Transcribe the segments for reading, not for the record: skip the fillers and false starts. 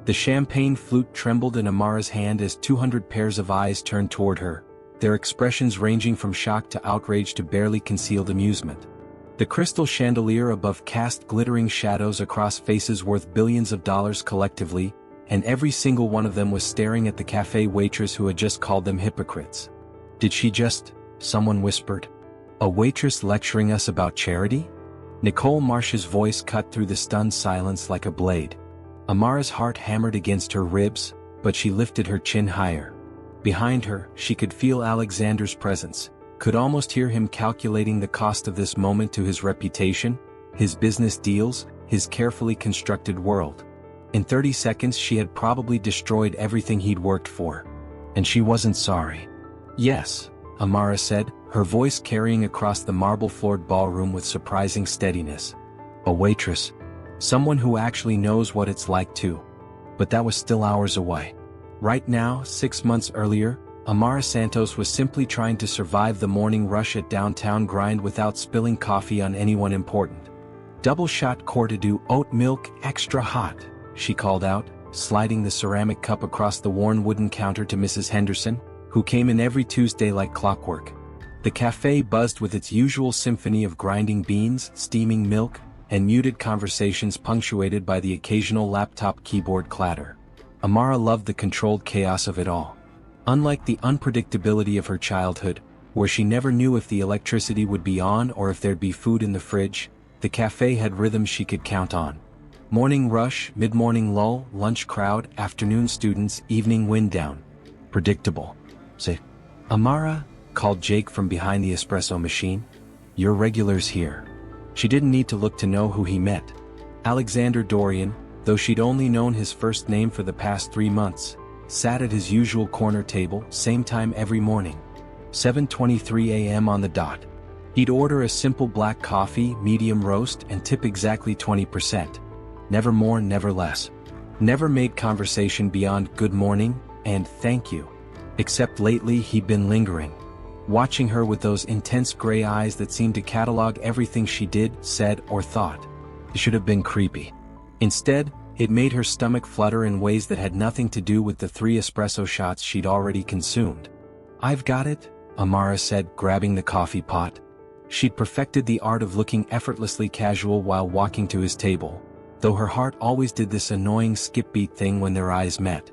The champagne flute trembled in Amara's hand as 200 pairs of eyes turned toward her, their expressions ranging from shock to outrage to barely concealed amusement. The crystal chandelier above cast glittering shadows across faces worth billions of dollars collectively, and every single one of them was staring at the cafe waitress who had just called them hypocrites. Did she just, someone whispered. A waitress lecturing us about charity? Nicole Marsh's voice cut through the stunned silence like a blade. Amara's heart hammered against her ribs, but she lifted her chin higher. Behind her, she could feel Alexander's presence, could almost hear him calculating the cost of this moment to his reputation, his business deals, his carefully constructed world. In 30 seconds she had probably destroyed everything he'd worked for. And she wasn't sorry. Yes, Amara said, her voice carrying across the marble-floored ballroom with surprising steadiness. A waitress. Someone who actually knows what it's like to. But that was still hours away. Right now, 6 months earlier, Maya Santos was simply trying to survive the morning rush at downtown grind without spilling coffee on anyone important. Double-shot Cortado oat milk extra hot, she called out, sliding the ceramic cup across the worn wooden counter to Mrs. Henderson, who came in every Tuesday like clockwork. The cafe buzzed with its usual symphony of grinding beans, steaming milk, and muted conversations punctuated by the occasional laptop keyboard clatter. Amara loved the controlled chaos of it all. Unlike the unpredictability of her childhood, where she never knew if the electricity would be on or if there'd be food in the fridge, the cafe had rhythms she could count on. Morning rush, mid-morning lull, lunch crowd, afternoon students, evening wind down. Predictable. Say, Amara, called Jake from behind the espresso machine. Your regular's here. She didn't need to look to know who he met. Alexander Dorian, though she'd only known his first name for the past 3 months, sat at his usual corner table, same time every morning. 7:23 a.m. on the dot. He'd order a simple black coffee, medium roast, and tip exactly 20%. Never more, never less. Never made conversation beyond good morning and thank you. Except lately he'd been lingering, watching her with those intense gray eyes that seemed to catalog everything she did, said, or thought. It should have been creepy. Instead, it made her stomach flutter in ways that had nothing to do with the 3 espresso shots she'd already consumed. I've got it, Amara said, grabbing the coffee pot. She'd perfected the art of looking effortlessly casual while walking to his table, though her heart always did this annoying skip-beat thing when their eyes met.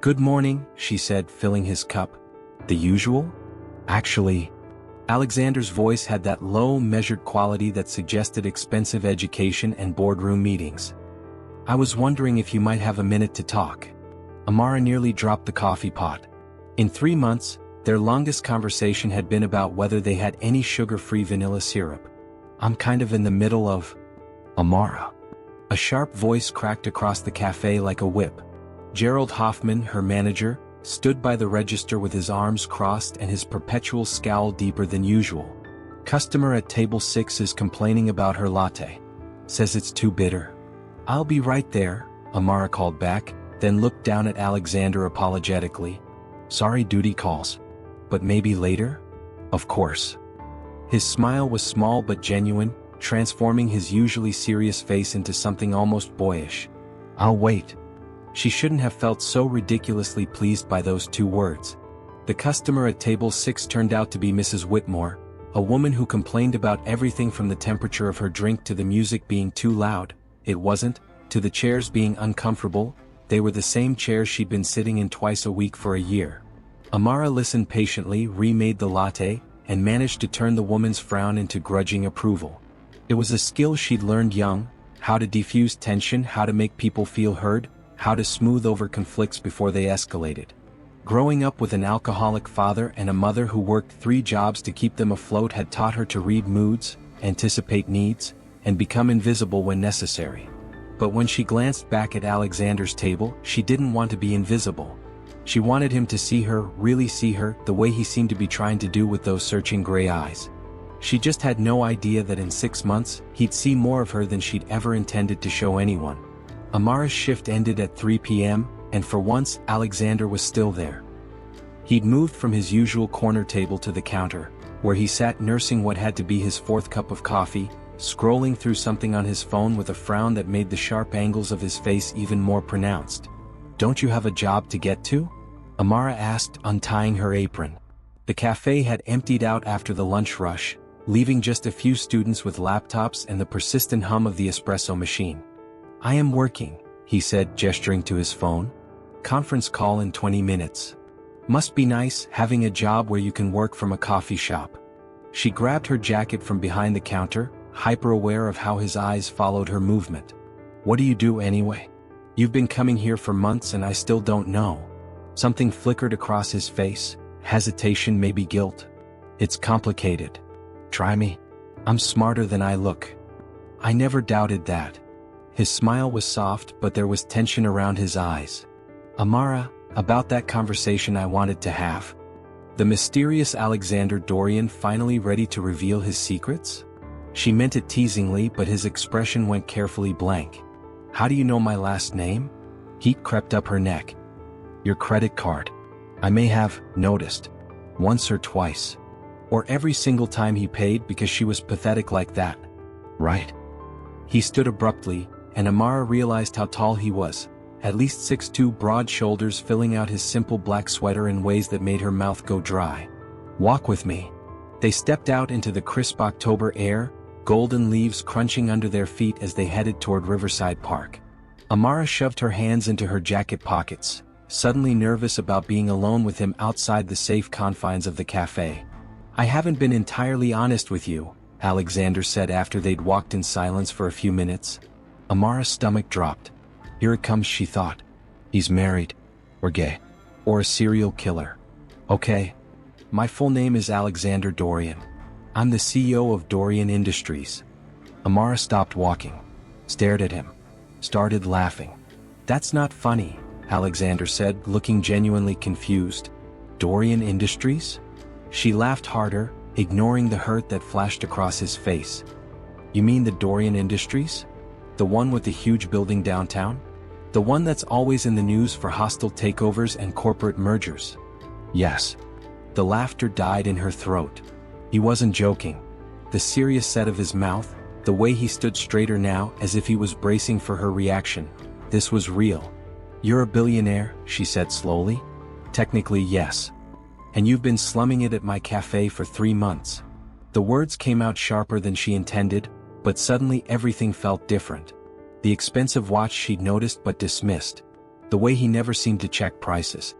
Good morning, she said, filling his cup. The usual? Actually, Alexander's voice had that low, measured quality that suggested expensive education and boardroom meetings. I was wondering if you might have a minute to talk. Amara nearly dropped the coffee pot. In 3 months, their longest conversation had been about whether they had any sugar-free vanilla syrup. I'm kind of in the middle of... Amara. A sharp voice cracked across the cafe like a whip. Gerald Hoffman, her manager, stood by the register with his arms crossed and his perpetual scowl deeper than usual. Customer at table 6 is complaining about her latte. Says it's too bitter. I'll be right there, Amara called back, then looked down at Alexander apologetically. Sorry, duty calls. But maybe later? Of course. His smile was small but genuine, transforming his usually serious face into something almost boyish. I'll wait. She shouldn't have felt so ridiculously pleased by those 2 words. The customer at table 6 turned out to be Mrs. Whitmore, a woman who complained about everything from the temperature of her drink to the music being too loud, it wasn't, to the chairs being uncomfortable. They were the same chairs she'd been sitting in twice a week for a year. Amara listened patiently, remade the latte, and managed to turn the woman's frown into grudging approval. It was a skill she'd learned young, how to defuse tension, how to make people feel heard, how to smooth over conflicts before they escalated. Growing up with an alcoholic father and a mother who worked 3 jobs to keep them afloat had taught her to read moods, anticipate needs, and become invisible when necessary. But when she glanced back at Alexander's table, she didn't want to be invisible. She wanted him to see her, really see her, the way he seemed to be trying to do with those searching gray eyes. She just had no idea that in 6 months, he'd see more of her than she'd ever intended to show anyone. Amara's shift ended at 3 p.m., and for once Alexander was still there. He'd moved from his usual corner table to the counter, where he sat nursing what had to be his 4th cup of coffee, scrolling through something on his phone with a frown that made the sharp angles of his face even more pronounced. Don't you have a job to get to? Amara asked, untying her apron. The cafe had emptied out after the lunch rush, leaving just a few students with laptops and the persistent hum of the espresso machine. I am working, he said, gesturing to his phone. Conference call in 20 minutes. Must be nice having a job where you can work from a coffee shop. She grabbed her jacket from behind the counter, hyper-aware of how his eyes followed her movement. What do you do anyway? You've been coming here for months and I still don't know. Something flickered across his face, hesitation, maybe guilt. It's complicated. Try me. I'm smarter than I look. I never doubted that. His smile was soft, but there was tension around his eyes. Amara, about that conversation I wanted to have. The mysterious Alexander Dorian finally ready to reveal his secrets? She meant it teasingly, but his expression went carefully blank. How do you know my last name? Heat crept up her neck. Your credit card. I may have noticed. Once or twice. Or every single time he paid because she was pathetic like that. Right? He stood abruptly, and Amara realized how tall he was. At least 6'2", broad shoulders filling out his simple black sweater in ways that made her mouth go dry. Walk with me. They stepped out into the crisp October air, golden leaves crunching under their feet as they headed toward Riverside Park. Amara shoved her hands into her jacket pockets, suddenly nervous about being alone with him outside the safe confines of the cafe. I haven't been entirely honest with you, Alexander said after they'd walked in silence for a few minutes. Amara's stomach dropped. Here it comes, she thought. He's married. Or gay. Or a serial killer. Okay. My full name is Alexander Dorian. I'm the CEO of Dorian Industries. Amara stopped walking, stared at him, started laughing. That's not funny, Alexander said, looking genuinely confused. Dorian Industries? She laughed harder, ignoring the hurt that flashed across his face. You mean the Dorian Industries? The one with the huge building downtown? The one that's always in the news for hostile takeovers and corporate mergers? Yes. The laughter died in her throat. He wasn't joking. The serious set of his mouth, the way he stood straighter now as if he was bracing for her reaction. This was real. You're a billionaire, she said slowly. Technically, yes. And you've been slumming it at my cafe for 3 months. The words came out sharper than she intended, but suddenly everything felt different. The expensive watch she'd noticed but dismissed. The way he never seemed to check prices.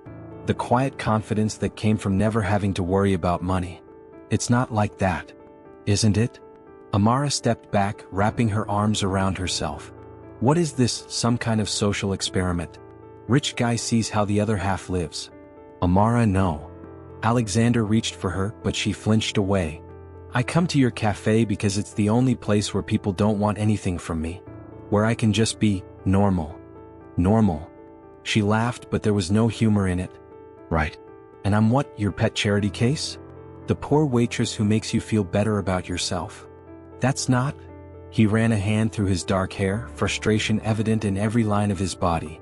The quiet confidence that came from never having to worry about money. It's not like that. Isn't it? Amara stepped back, wrapping her arms around herself. What is this, some kind of social experiment? Rich guy sees how the other half lives. Amara, no. Alexander reached for her, but she flinched away. I come to your cafe because it's the only place where people don't want anything from me. Where I can just be normal. Normal. She laughed, but there was no humor in it. Right. And I'm what, your pet charity case? The poor waitress who makes you feel better about yourself. That's not. He ran a hand through his dark hair, frustration evident in every line of his body.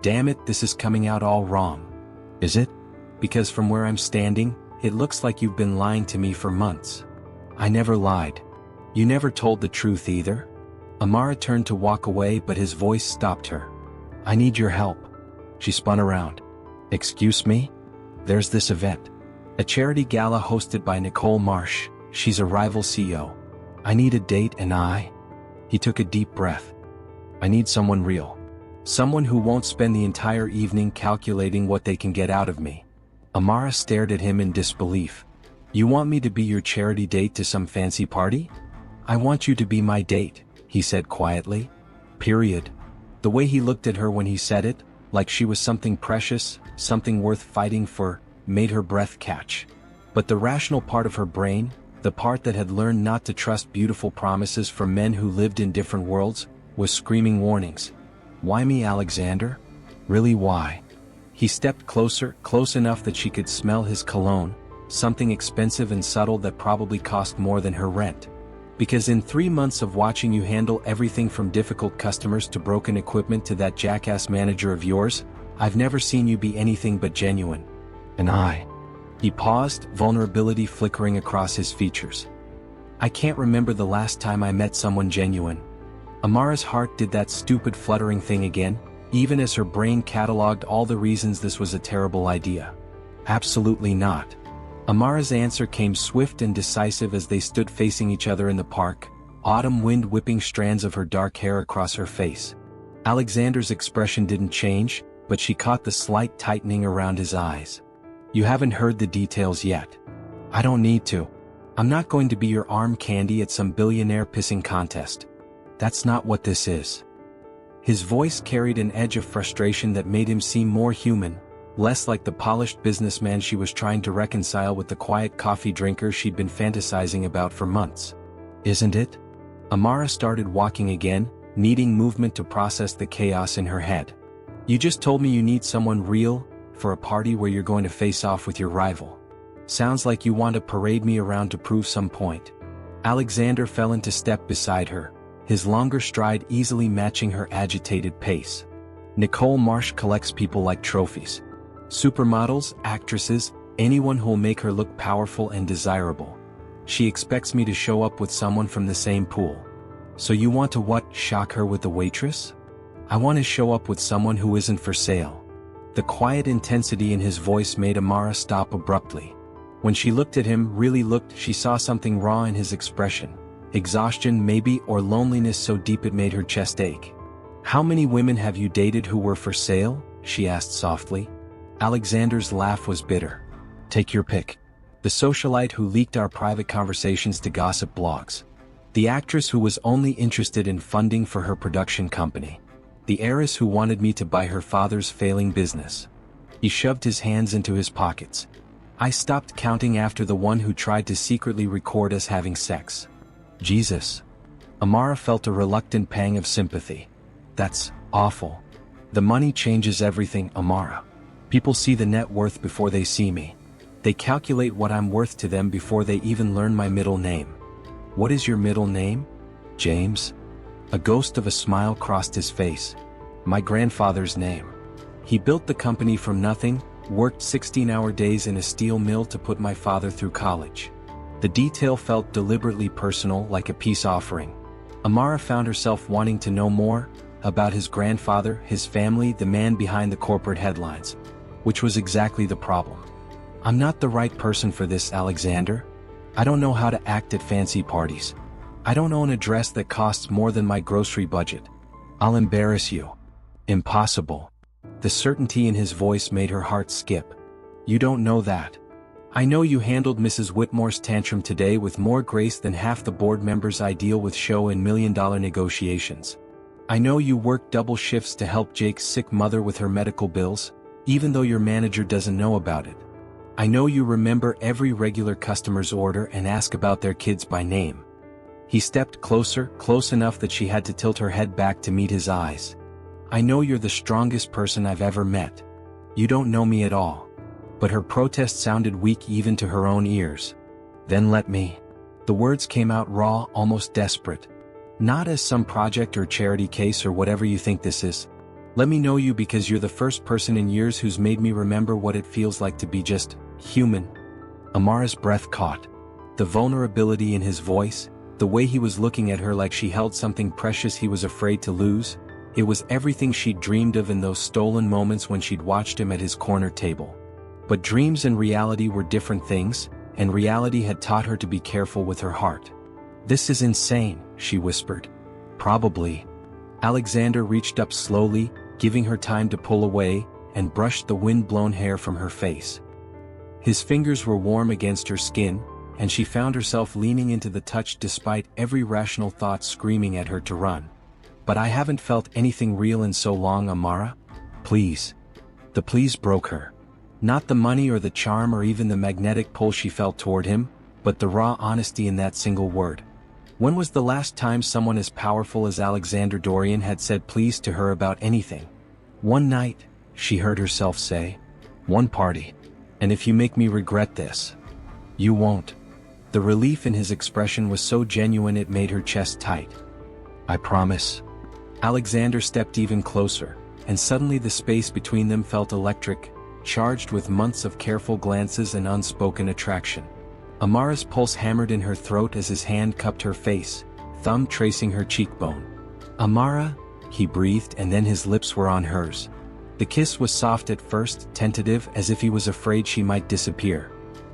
Damn it, this is coming out all wrong. Is it? Because from where I'm standing, it looks like you've been lying to me for months. I never lied. You never told the truth either. Amara turned to walk away, but his voice stopped her. I need your help. She spun around. Excuse me? There's this event. A charity gala hosted by Nicole Marsh. She's a rival CEO. I need a date and He took a deep breath. I need someone real. Someone who won't spend the entire evening calculating what they can get out of me. Amara stared at him in disbelief. You want me to be your charity date to some fancy party? I want you to be my date, he said quietly. Period. The way he looked at her when he said it, like she was something precious, something worth fighting for, made her breath catch. But the rational part of her brain, the part that had learned not to trust beautiful promises from men who lived in different worlds, was screaming warnings. Why me, Alexander? Really, why? He stepped closer, close enough that she could smell his cologne, something expensive and subtle that probably cost more than her rent. Because in 3 months of watching you handle everything from difficult customers to broken equipment to that jackass manager of yours, I've never seen you be anything but genuine. And He paused, vulnerability flickering across his features. I can't remember the last time I met someone genuine. Amara's heart did that stupid fluttering thing again, even as her brain cataloged all the reasons this was a terrible idea. Absolutely not. Amara's answer came swift and decisive as they stood facing each other in the park, autumn wind whipping strands of her dark hair across her face. Alexander's expression didn't change, but she caught the slight tightening around his eyes. You haven't heard the details yet. I don't need to. I'm not going to be your arm candy at some billionaire pissing contest. That's not what this is. His voice carried an edge of frustration that made him seem more human, less like the polished businessman she was trying to reconcile with the quiet coffee drinker she'd been fantasizing about for months. Isn't it? Amara started walking again, needing movement to process the chaos in her head. You just told me you need someone real, for a party where you're going to face off with your rival. Sounds like you want to parade me around to prove some point. Alexander fell into step beside her, his longer stride easily matching her agitated pace. Nicole Marsh collects people like trophies. Supermodels, actresses, anyone who'll make her look powerful and desirable. She expects me to show up with someone from the same pool. So you want to what, shock her with the waitress? I want to show up with someone who isn't for sale. The quiet intensity in his voice made Amara stop abruptly. When she looked at him, really looked, she saw something raw in his expression. Exhaustion maybe, or loneliness so deep it made her chest ache. How many women have you dated who were for sale? She asked softly. Alexander's laugh was bitter. Take your pick. The socialite who leaked our private conversations to gossip blogs. The actress who was only interested in funding for her production company. The heiress who wanted me to buy her father's failing business. He shoved his hands into his pockets. I stopped counting after the one who tried to secretly record us having sex. Jesus. Amara felt a reluctant pang of sympathy. That's awful. The money changes everything, Amara. People see the net worth before they see me. They calculate what I'm worth to them before they even learn my middle name. What is your middle name? James? A ghost of a smile crossed his face. My grandfather's name. He built the company from nothing, worked 16-hour days in a steel mill to put my father through college. The detail felt deliberately personal, like a peace offering. Amara found herself wanting to know more about his grandfather, his family, the man behind the corporate headlines. Which was exactly the problem. I'm not the right person for this, Alexander. I don't know how to act at fancy parties. I don't own a dress that costs more than my grocery budget. I'll embarrass you. Impossible. The certainty in his voice made her heart skip. You don't know that. I know you handled Mrs. Whitmore's tantrum today with more grace than half the board members I deal with show in million-dollar negotiations. I know you worked double shifts to help Jake's sick mother with her medical bills, even though your manager doesn't know about it. I know you remember every regular customer's order and ask about their kids by name. He stepped closer, close enough that she had to tilt her head back to meet his eyes. I know you're the strongest person I've ever met. You don't know me at all. But her protest sounded weak even to her own ears. Then let me. The words came out raw, almost desperate. Not as some project or charity case or whatever you think this is. Let me know you because you're the first person in years who's made me remember what it feels like to be just human. Amara's breath caught. The vulnerability in his voice, the way he was looking at her like she held something precious he was afraid to lose, it was everything she'd dreamed of in those stolen moments when she'd watched him at his corner table. But dreams and reality were different things, and reality had taught her to be careful with her heart. This is insane, she whispered. Probably. Alexander reached up slowly, giving her time to pull away, and brushed the wind-blown hair from her face. His fingers were warm against her skin, and she found herself leaning into the touch despite every rational thought screaming at her to run. But I haven't felt anything real in so long, Amara. Please. The please broke her. Not the money or the charm or even the magnetic pull she felt toward him, but the raw honesty in that single word. When was the last time someone as powerful as Alexander Dorian had said please to her about anything? One night, she heard herself say. One party. And if you make me regret this. You won't. The relief in his expression was so genuine it made her chest tight. I promise. Alexander stepped even closer, and suddenly the space between them felt electric, charged with months of careful glances and unspoken attraction. Amara's pulse hammered in her throat as his hand cupped her face, thumb tracing her cheekbone. Amara, he breathed, and then his lips were on hers. The kiss was soft at first, tentative, as if he was afraid she might disappear.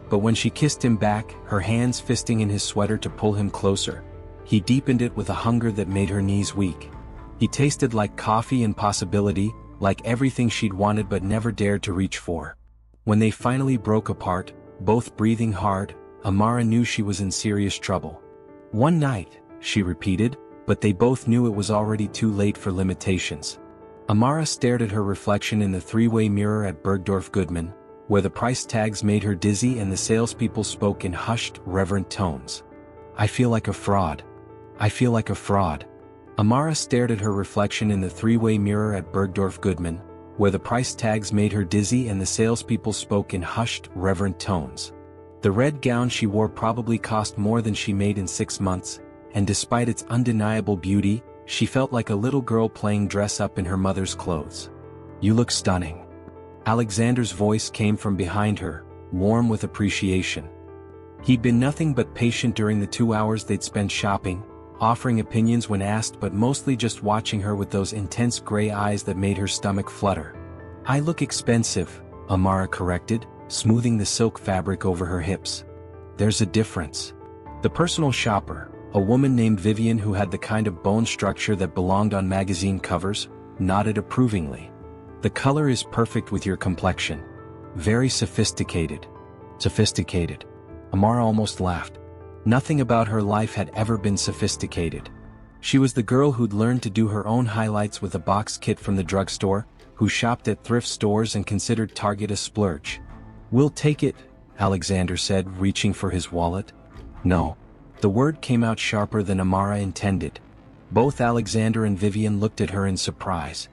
But when she kissed him back, her hands fisting in his sweater to pull him closer, he deepened it with a hunger that made her knees weak. He tasted like coffee and possibility, like everything she'd wanted but never dared to reach for. When they finally broke apart, both breathing hard, Amara knew she was in serious trouble. "One night," she repeated, but they both knew it was already too late for limitations. Amara stared at her reflection in the three-way mirror at Bergdorf Goodman, where the price tags made her dizzy and the salespeople spoke in hushed, reverent tones. "I feel like a fraud. I feel like a fraud." Amara stared at her reflection in the three-way mirror at Bergdorf Goodman, where the price tags made her dizzy and the salespeople spoke in hushed, reverent tones. The red gown she wore probably cost more than she made in 6 months, and despite its undeniable beauty, she felt like a little girl playing dress-up in her mother's clothes. "You look stunning." Alexander's voice came from behind her, warm with appreciation. He'd been nothing but patient during the 2 hours they'd spent shopping, offering opinions when asked but mostly just watching her with those intense gray eyes that made her stomach flutter. "I look expensive," Amara corrected, smoothing the silk fabric over her hips. "There's a difference." The personal shopper, a woman named Vivian who had the kind of bone structure that belonged on magazine covers, nodded approvingly. "The color is perfect with your complexion. Very sophisticated." Sophisticated. Amara almost laughed. Nothing about her life had ever been sophisticated. She was the girl who'd learned to do her own highlights with a box kit from the drugstore, who shopped at thrift stores and considered Target a splurge. "We'll take it," Alexander said, reaching for his wallet. "No." The word came out sharper than Amara intended. Both Alexander and Vivian looked at her in surprise.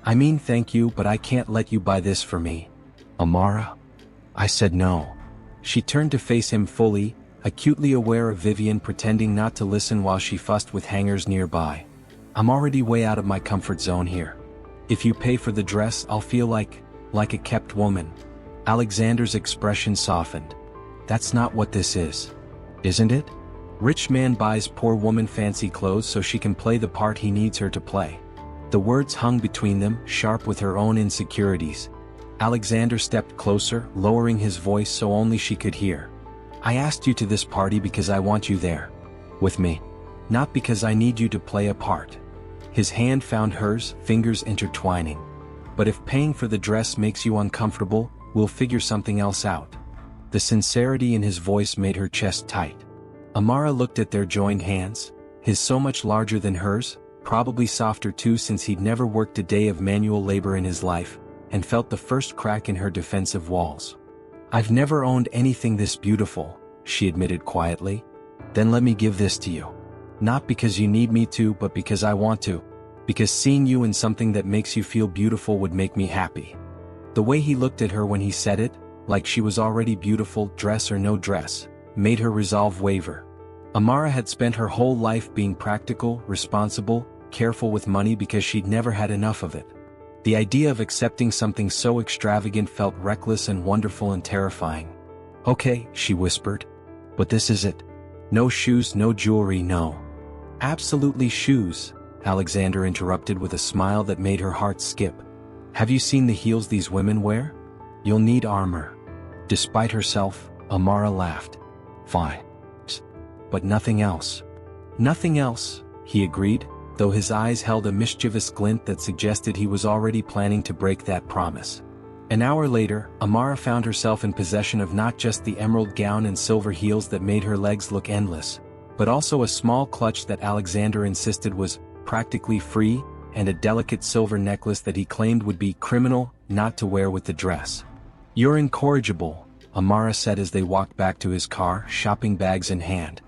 "I mean thank you, but I can't let you buy this for me." "Amara?" "I said no." She turned to face him fully, acutely aware of Vivian pretending not to listen while she fussed with hangers nearby. "I'm already way out of my comfort zone here. If you pay for the dress, I'll feel like a kept woman." Alexander's expression softened. "That's not what this is. Isn't it? Rich man buys poor woman fancy clothes so she can play the part he needs her to play." The words hung between them, sharp with her own insecurities. Alexander stepped closer, lowering his voice so only she could hear. "I asked you to this party because I want you there. With me. Not because I need you to play a part." His hand found hers, fingers intertwining. "But if paying for the dress makes you uncomfortable, we'll figure something else out." The sincerity in his voice made her chest tight. Amara looked at their joined hands, his so much larger than hers, probably softer too since he'd never worked a day of manual labor in his life, and felt the first crack in her defensive walls. "I've never owned anything this beautiful," she admitted quietly. "Then let me give this to you. Not because you need me to, but because I want to. Because seeing you in something that makes you feel beautiful would make me happy." The way he looked at her when he said it, like she was already beautiful, dress or no dress, made her resolve waver. Amara had spent her whole life being practical, responsible, careful with money because she'd never had enough of it. The idea of accepting something so extravagant felt reckless and wonderful and terrifying. "Okay," she whispered. "But this is it. No shoes, no jewelry, no." "Absolutely shoes," Alexander interrupted with a smile that made her heart skip. "Have you seen the heels these women wear? You'll need armor." Despite herself, Amara laughed. "Fine. But nothing else." "Nothing else," he agreed, though his eyes held a mischievous glint that suggested he was already planning to break that promise. An hour later, Amara found herself in possession of not just the emerald gown and silver heels that made her legs look endless, but also a small clutch that Alexander insisted was practically free, and a delicate silver necklace that he claimed would be criminal not to wear with the dress. "You're incorrigible," Amara said as they walked back to his car, shopping bags in hand.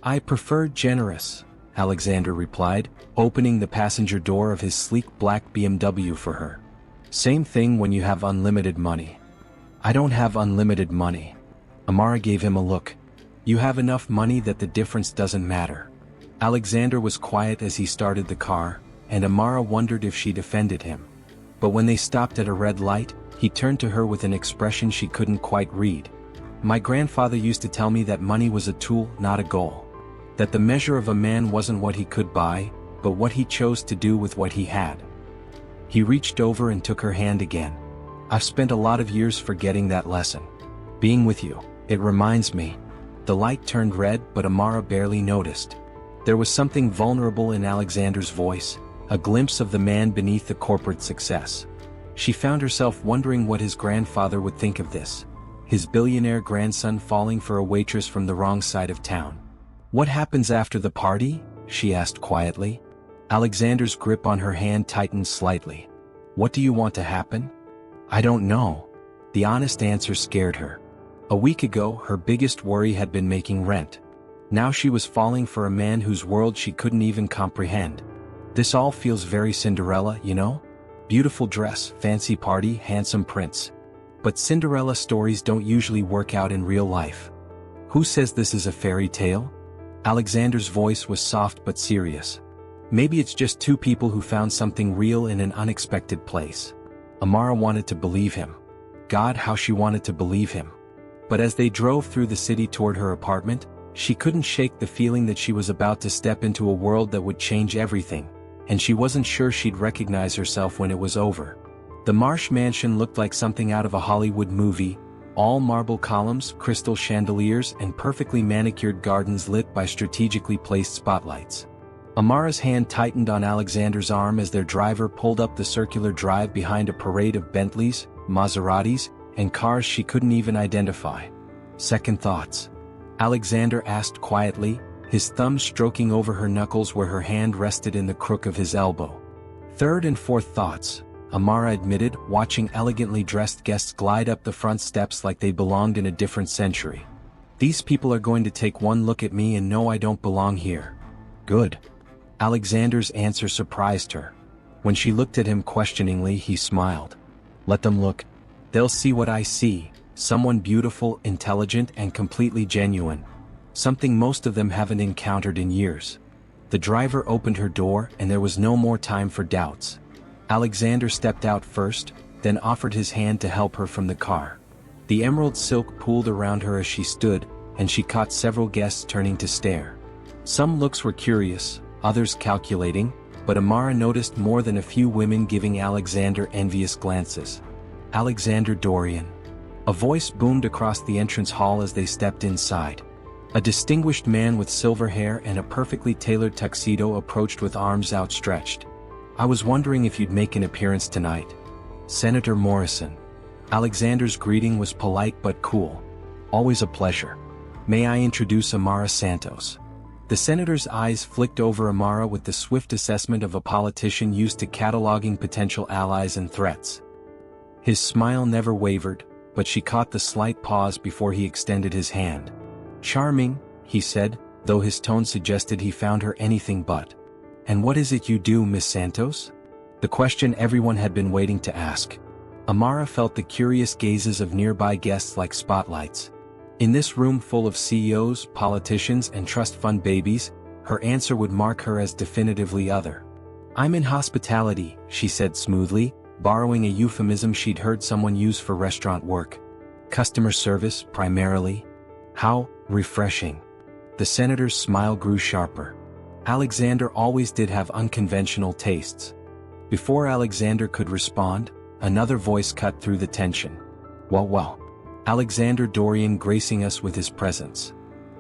"I prefer generous," Alexander replied, opening the passenger door of his sleek black BMW for her. "Same thing when you have unlimited money." "I don't have unlimited money." Amara gave him a look. "You have enough money that the difference doesn't matter." Alexander was quiet as he started the car, and Amara wondered if she'd offended him. But when they stopped at a red light, he turned to her with an expression she couldn't quite read. "My grandfather used to tell me that money was a tool, not a goal. That the measure of a man wasn't what he could buy, but what he chose to do with what he had. He reached over and took her hand again. I've spent a lot of years forgetting that lesson. Being with you, it reminds me. The light turned red, but Amara barely noticed. There was something vulnerable in Alexander's voice, a glimpse of the man beneath the corporate success. She found herself wondering what his grandfather would think of this. His billionaire grandson falling for a waitress from the wrong side of town. What happens after the party? She asked quietly. Alexander's grip on her hand tightened slightly. What do you want to happen? I don't know. The honest answer scared her. A week ago, her biggest worry had been making rent. Now she was falling for a man whose world she couldn't even comprehend. This all feels very Cinderella, you know? Beautiful dress, fancy party, handsome prince. But Cinderella stories don't usually work out in real life. Who says this is a fairy tale? Alexander's voice was soft but serious. Maybe it's just two people who found something real in an unexpected place. Amara wanted to believe him. God, how she wanted to believe him. But as they drove through the city toward her apartment, she couldn't shake the feeling that she was about to step into a world that would change everything, and she wasn't sure she'd recognize herself when it was over. The Marsh Mansion looked like something out of a Hollywood movie, all marble columns, crystal chandeliers, and perfectly manicured gardens lit by strategically placed spotlights. Amara's hand tightened on Alexander's arm as their driver pulled up the circular drive behind a parade of Bentleys, Maseratis, and cars she couldn't even identify. Second thoughts? Alexander asked quietly, his thumb stroking over her knuckles where her hand rested in the crook of his elbow. Third and fourth thoughts, Amara admitted, watching elegantly dressed guests glide up the front steps like they belonged in a different century. These people are going to take one look at me and know I don't belong here. Good. Alexander's answer surprised her. When she looked at him questioningly, he smiled. Let them look. They'll see what I see, someone beautiful, intelligent, and completely genuine. Something most of them haven't encountered in years. The driver opened her door, and there was no more time for doubts. Alexander stepped out first, then offered his hand to help her from the car. The emerald silk pooled around her as she stood, and she caught several guests turning to stare. Some looks were curious, others calculating, but Amara noticed more than a few women giving Alexander envious glances. Alexander Dorian. A voice boomed across the entrance hall as they stepped inside. A distinguished man with silver hair and a perfectly tailored tuxedo approached with arms outstretched. I was wondering if you'd make an appearance tonight. Senator Morrison. Alexander's greeting was polite but cool. Always a pleasure. May I introduce Maya Santos? The senator's eyes flicked over Amara with the swift assessment of a politician used to cataloging potential allies and threats. His smile never wavered, but she caught the slight pause before he extended his hand. Charming, he said, though his tone suggested he found her anything but. And what is it you do, Miss Santos? The question everyone had been waiting to ask. Amara felt the curious gazes of nearby guests like spotlights. In this room full of CEOs, politicians, and trust fund babies, her answer would mark her as definitively other. I'm in hospitality, she said smoothly, borrowing a euphemism she'd heard someone use for restaurant work. Customer service, primarily. How refreshing. The senator's smile grew sharper. Alexander always did have unconventional tastes. Before Alexander could respond, another voice cut through the tension. Well. Alexander Dorian gracing us with his presence.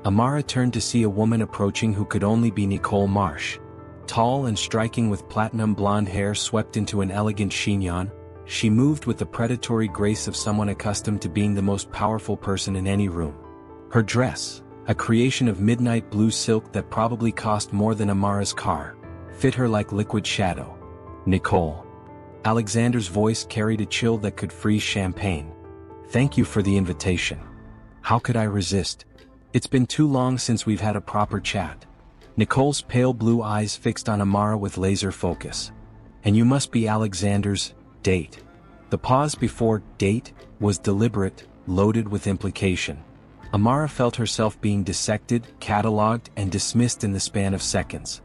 Amara turned to see a woman approaching who could only be Nicole Marsh. Tall and striking with platinum blonde hair swept into an elegant chignon, she moved with the predatory grace of someone accustomed to being the most powerful person in any room. Her dress, a creation of midnight blue silk that probably cost more than Amara's car, fit her like liquid shadow. Nicole. Alexander's voice carried a chill that could freeze champagne. Thank you for the invitation. How could I resist? It's been too long since we've had a proper chat. Nicole's pale blue eyes fixed on Amara with laser focus. And you must be Alexander's date. The pause before date was deliberate, loaded with implication. Amara felt herself being dissected, catalogued, and dismissed in the span of seconds.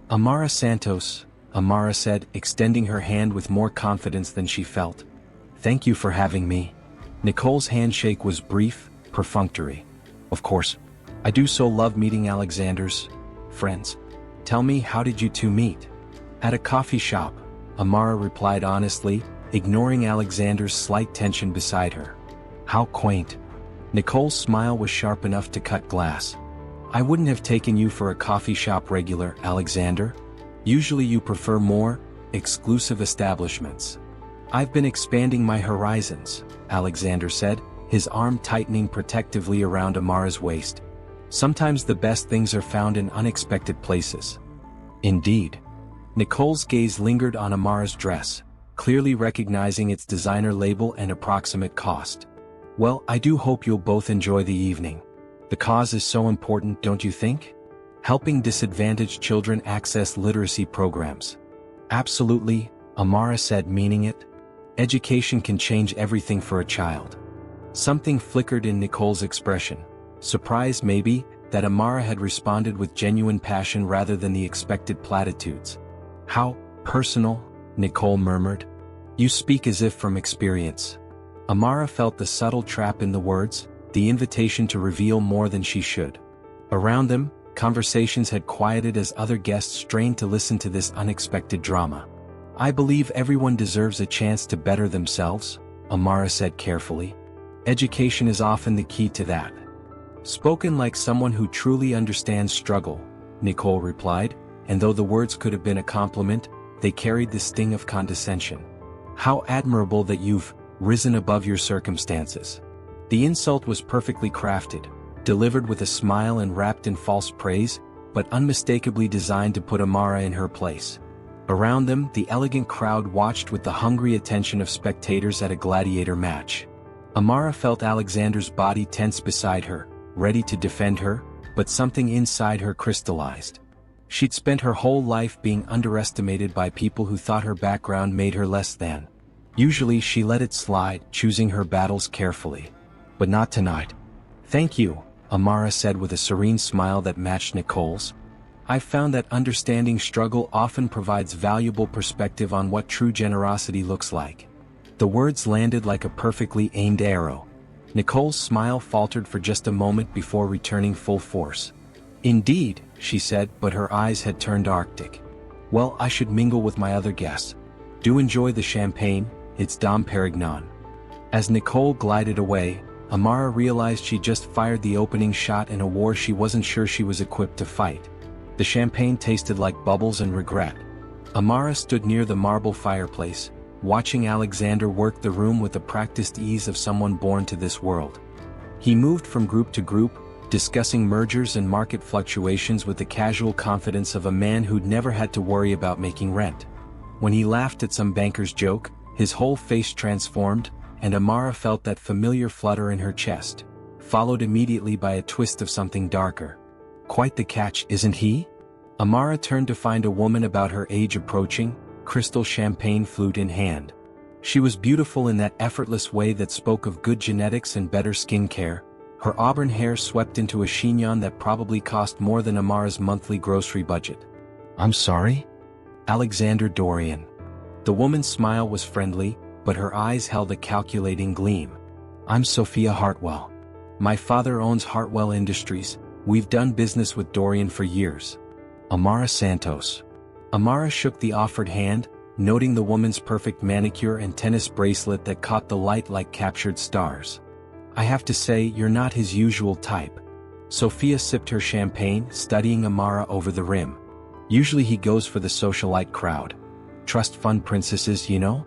Amara Santos, Amara said, extending her hand with more confidence than she felt. Thank you for having me. Nicole's handshake was brief, perfunctory. Of course. I do so love meeting Alexander's friends. Tell me, how did you two meet? At a coffee shop, Amara replied honestly, ignoring Alexander's slight tension beside her. How quaint. Nicole's smile was sharp enough to cut glass. I wouldn't have taken you for a coffee shop regular, Alexander. Usually you prefer more exclusive establishments. I've been expanding my horizons, Alexander said, his arm tightening protectively around Amara's waist. Sometimes the best things are found in unexpected places. Indeed. Nicole's gaze lingered on Amara's dress, clearly recognizing its designer label and approximate cost. Well, I do hope you'll both enjoy the evening. The cause is so important, don't you think? Helping disadvantaged children access literacy programs. Absolutely, Amara said, meaning it. Education can change everything for a child. Something flickered in Nicole's expression. Surprise maybe, that Amara had responded with genuine passion rather than the expected platitudes. How personal, Nicole murmured. You speak as if from experience. Amara felt the subtle trap in the words, the invitation to reveal more than she should. Around them, conversations had quieted as other guests strained to listen to this unexpected drama. I believe everyone deserves a chance to better themselves, Amara said carefully. Education is often the key to that. Spoken like someone who truly understands struggle, Nicole replied, and though the words could have been a compliment, they carried the sting of condescension. How admirable that you've risen above your circumstances. The insult was perfectly crafted, delivered with a smile and wrapped in false praise, but unmistakably designed to put Amara in her place. Around them, the elegant crowd watched with the hungry attention of spectators at a gladiator match. Amara felt Alexander's body tense beside her, ready to defend her, but something inside her crystallized. She'd spent her whole life being underestimated by people who thought her background made her less than. Usually she let it slide, choosing her battles carefully. But not tonight. Thank you, Amara said with a serene smile that matched Nicole's. I've found that understanding struggle often provides valuable perspective on what true generosity looks like. The words landed like a perfectly aimed arrow. Nicole's smile faltered for just a moment before returning full force. Indeed, she said, but her eyes had turned arctic. Well, I should mingle with my other guests. Do enjoy the champagne, it's Dom Perignon. As Nicole glided away, Amara realized she just fired the opening shot in a war she wasn't sure she was equipped to fight. The champagne tasted like bubbles and regret. Amara stood near the marble fireplace, watching Alexander work the room with the practiced ease of someone born to this world. He moved from group to group, discussing mergers and market fluctuations with the casual confidence of a man who'd never had to worry about making rent. When he laughed at some banker's joke, his whole face transformed, and Amara felt that familiar flutter in her chest, followed immediately by a twist of something darker. Quite the catch, isn't he? Amara turned to find a woman about her age approaching, crystal champagne flute in hand. She was beautiful in that effortless way that spoke of good genetics and better skin care, her auburn hair swept into a chignon that probably cost more than Amara's monthly grocery budget. I'm sorry? Alexander Dorian. The woman's smile was friendly, but her eyes held a calculating gleam. I'm Sophia Hartwell. My father owns Hartwell Industries. We've done business with Dorian for years. Maya Santos. Amara shook the offered hand, noting the woman's perfect manicure and tennis bracelet that caught the light like captured stars. I have to say, you're not his usual type. Sophia sipped her champagne, studying Amara over the rim. Usually he goes for the socialite crowd. Trust fund princesses, you know?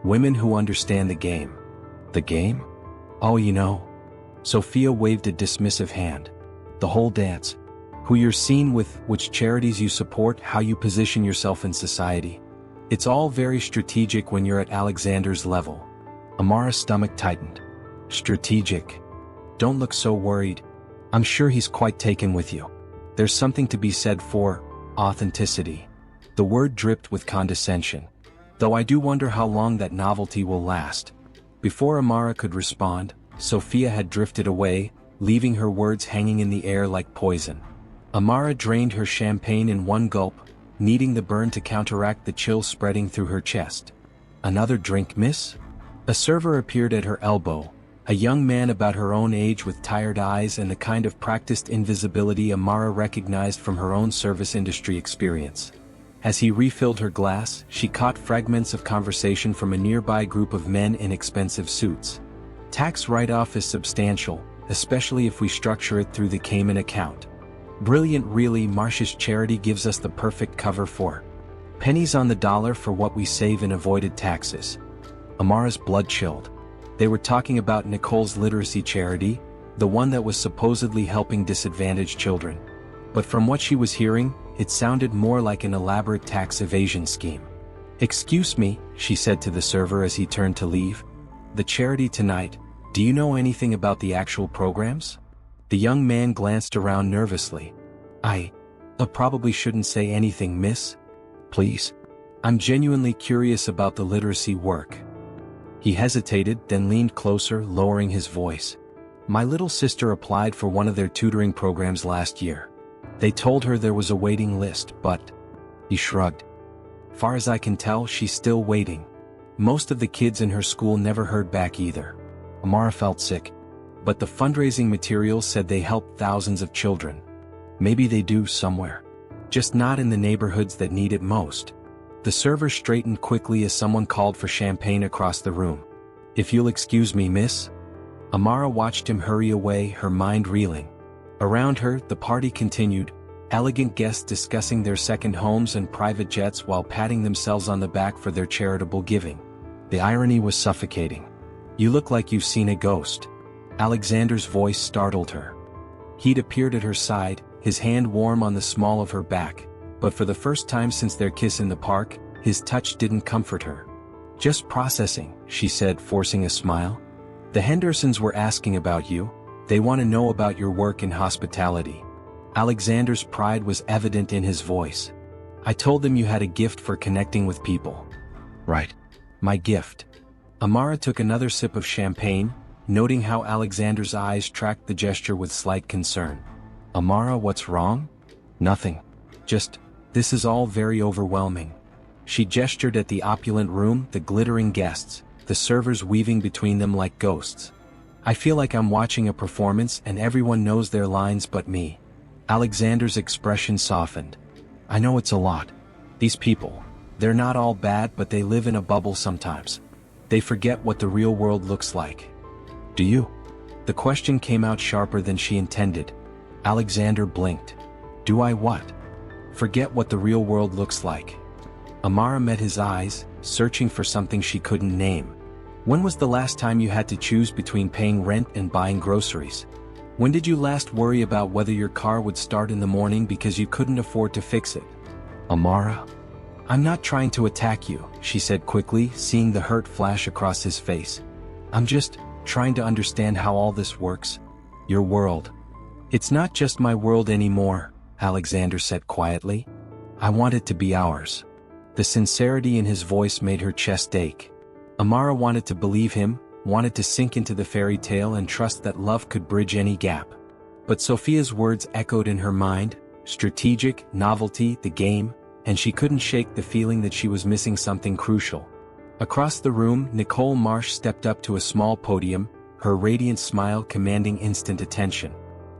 Women who understand the game. The game? Oh, you know. Sophia waved a dismissive hand. The whole dance. Who you're seen with, which charities you support, how you position yourself in society. It's all very strategic when you're at Alexander's level. Amara's stomach tightened. Strategic. Don't look so worried. I'm sure he's quite taken with you. There's something to be said for authenticity. The word dripped with condescension. Though I do wonder how long that novelty will last. Before Amara could respond, Sophia had drifted away, leaving her words hanging in the air like poison. Amara drained her champagne in one gulp, needing the burn to counteract the chill spreading through her chest. Another drink, miss? A server appeared at her elbow, a young man about her own age with tired eyes and the kind of practiced invisibility Amara recognized from her own service industry experience. As he refilled her glass, she caught fragments of conversation from a nearby group of men in expensive suits. Tax write-off is substantial, especially if we structure it through the Cayman account. Brilliant, really. Marsh's charity gives us the perfect cover for pennies on the dollar for what we save in avoided taxes. Amara's blood chilled. They were talking about Nicole's literacy charity, the one that was supposedly helping disadvantaged children. But from what she was hearing, it sounded more like an elaborate tax evasion scheme. "Excuse me," she said to the server as he turned to leave. "The charity tonight, do you know anything about the actual programs?" The young man glanced around nervously. I probably shouldn't say anything, miss. Please. I'm genuinely curious about the literacy work." He hesitated, then leaned closer, lowering his voice. "My little sister applied for one of their tutoring programs last year. They told her there was a waiting list, but..." He shrugged. "Far as I can tell, she's still waiting. Most of the kids in her school never heard back either." Amara felt sick. But the fundraising materials said they helped thousands of children. Maybe they do somewhere. Just not in the neighborhoods that need it most. The server straightened quickly as someone called for champagne across the room. "If you'll excuse me, miss." Amara watched him hurry away, her mind reeling. Around her, the party continued, elegant guests discussing their second homes and private jets while patting themselves on the back for their charitable giving. The irony was suffocating. "You look like you've seen a ghost." Alexander's voice startled her. He'd appeared at her side, his hand warm on the small of her back, but for the first time since their kiss in the park, his touch didn't comfort her. "Just processing," she said, forcing a smile. "The Hendersons were asking about you. They want to know about your work in hospitality." Alexander's pride was evident in his voice. "I told them you had a gift for connecting with people." "Right. My gift." Amara took another sip of champagne, noting how Alexander's eyes tracked the gesture with slight concern. "Amara, what's wrong?" "Nothing. Just, this is all very overwhelming." She gestured at the opulent room, the glittering guests, the servers weaving between them like ghosts. "I feel like I'm watching a performance and everyone knows their lines but me." Alexander's expression softened. "I know it's a lot. These people, they're not all bad, but they live in a bubble sometimes. They forget what the real world looks like." "Do you?" The question came out sharper than she intended. Alexander blinked. "Do I what?" "Forget what the real world looks like." Amara met his eyes, searching for something she couldn't name. "When was the last time you had to choose between paying rent and buying groceries? When did you last worry about whether your car would start in the morning because you couldn't afford to fix it?" "Amara?" "I'm not trying to attack you," she said quickly, seeing the hurt flash across his face. "I'm just trying to understand how all this works. Your world." "It's not just my world anymore," Alexander said quietly. "I want it to be ours." The sincerity in his voice made her chest ache. Amara wanted to believe him, wanted to sink into the fairy tale and trust that love could bridge any gap. But Sophia's words echoed in her mind, strategic, novelty, the game, and she couldn't shake the feeling that she was missing something crucial. Across the room, Nicole Marsh stepped up to a small podium, her radiant smile commanding instant attention.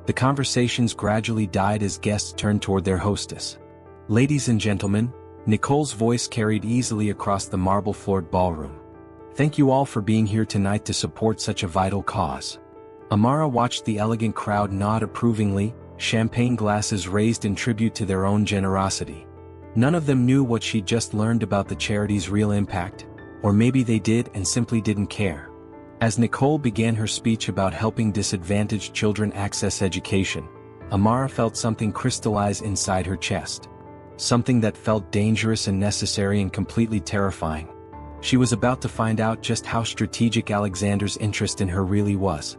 The conversations gradually died as guests turned toward their hostess. "Ladies and gentlemen," Nicole's voice carried easily across the marble-floored ballroom. "Thank you all for being here tonight to support such a vital cause." Amara watched the elegant crowd nod approvingly, champagne glasses raised in tribute to their own generosity. None of them knew what she'd just learned about the charity's real impact, or maybe they did and simply didn't care. As Nicole began her speech about helping disadvantaged children access education, Amara felt something crystallize inside her chest. Something that felt dangerous and necessary and completely terrifying. She was about to find out just how strategic Alexander's interest in her really was.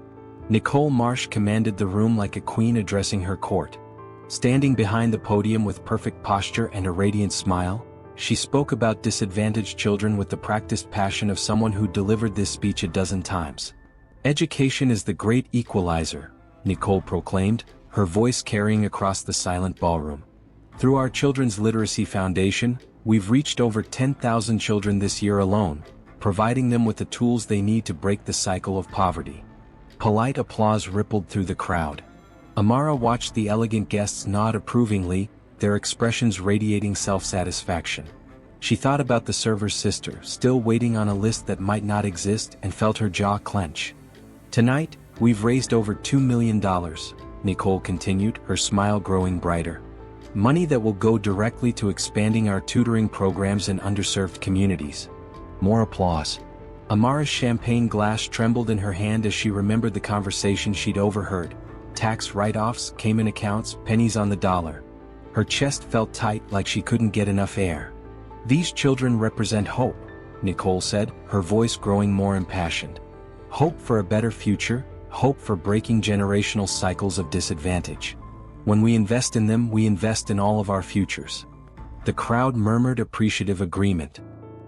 Nicole Marsh commanded the room like a queen addressing her court. Standing behind the podium with perfect posture and a radiant smile, she spoke about disadvantaged children with the practiced passion of someone who delivered this speech a dozen times. "Education is the great equalizer," Nicole proclaimed, her voice carrying across the silent ballroom. "Through our Children's Literacy Foundation, we've reached over 10,000 children this year alone, providing them with the tools they need to break the cycle of poverty." Polite applause rippled through the crowd. Amara watched the elegant guests nod approvingly, their expressions radiating self-satisfaction. She thought about the server's sister, still waiting on a list that might not exist, and felt her jaw clench. "Tonight, we've raised over $2 million, Nicole continued, her smile growing brighter. "Money that will go directly to expanding our tutoring programs in underserved communities." More applause. Amara's champagne glass trembled in her hand as she remembered the conversation she'd overheard. Tax write-offs, Cayman accounts, pennies on the dollar. Her chest felt tight, like she couldn't get enough air. "These children represent hope," Nicole said, her voice growing more impassioned. "Hope for a better future, hope for breaking generational cycles of disadvantage. When we invest in them, we invest in all of our futures." The crowd murmured appreciative agreement.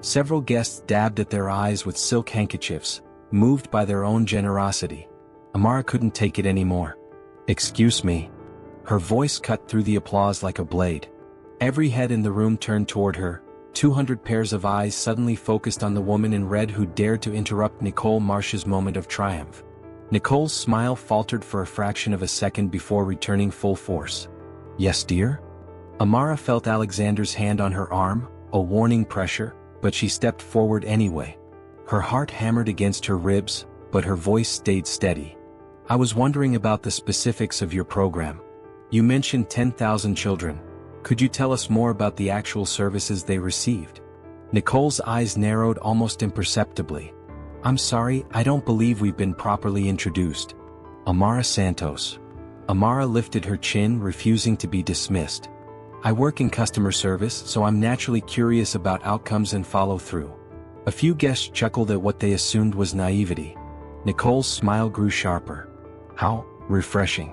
Several guests dabbed at their eyes with silk handkerchiefs, moved by their own generosity. Amara couldn't take it anymore. "Excuse me." Her voice cut through the applause like a blade. Every head in the room turned toward her. 200 pairs of eyes suddenly focused on the woman in red who dared to interrupt Nicole Marsh's moment of triumph. Nicole's smile faltered for a fraction of a second before returning full force. "Yes, dear?" Amara felt Alexander's hand on her arm, a warning pressure, but she stepped forward anyway. Her heart hammered against her ribs, but her voice stayed steady. "I was wondering about the specifics of your program. You mentioned 10,000 children. Could you tell us more about the actual services they received?" Nicole's eyes narrowed almost imperceptibly. "I'm sorry, I don't believe we've been properly introduced. Maya Santos." Amara lifted her chin, refusing to be dismissed. "I work in customer service, so I'm naturally curious about outcomes and follow-through." A few guests chuckled at what they assumed was naivety. Nicole's smile grew sharper. "How refreshing.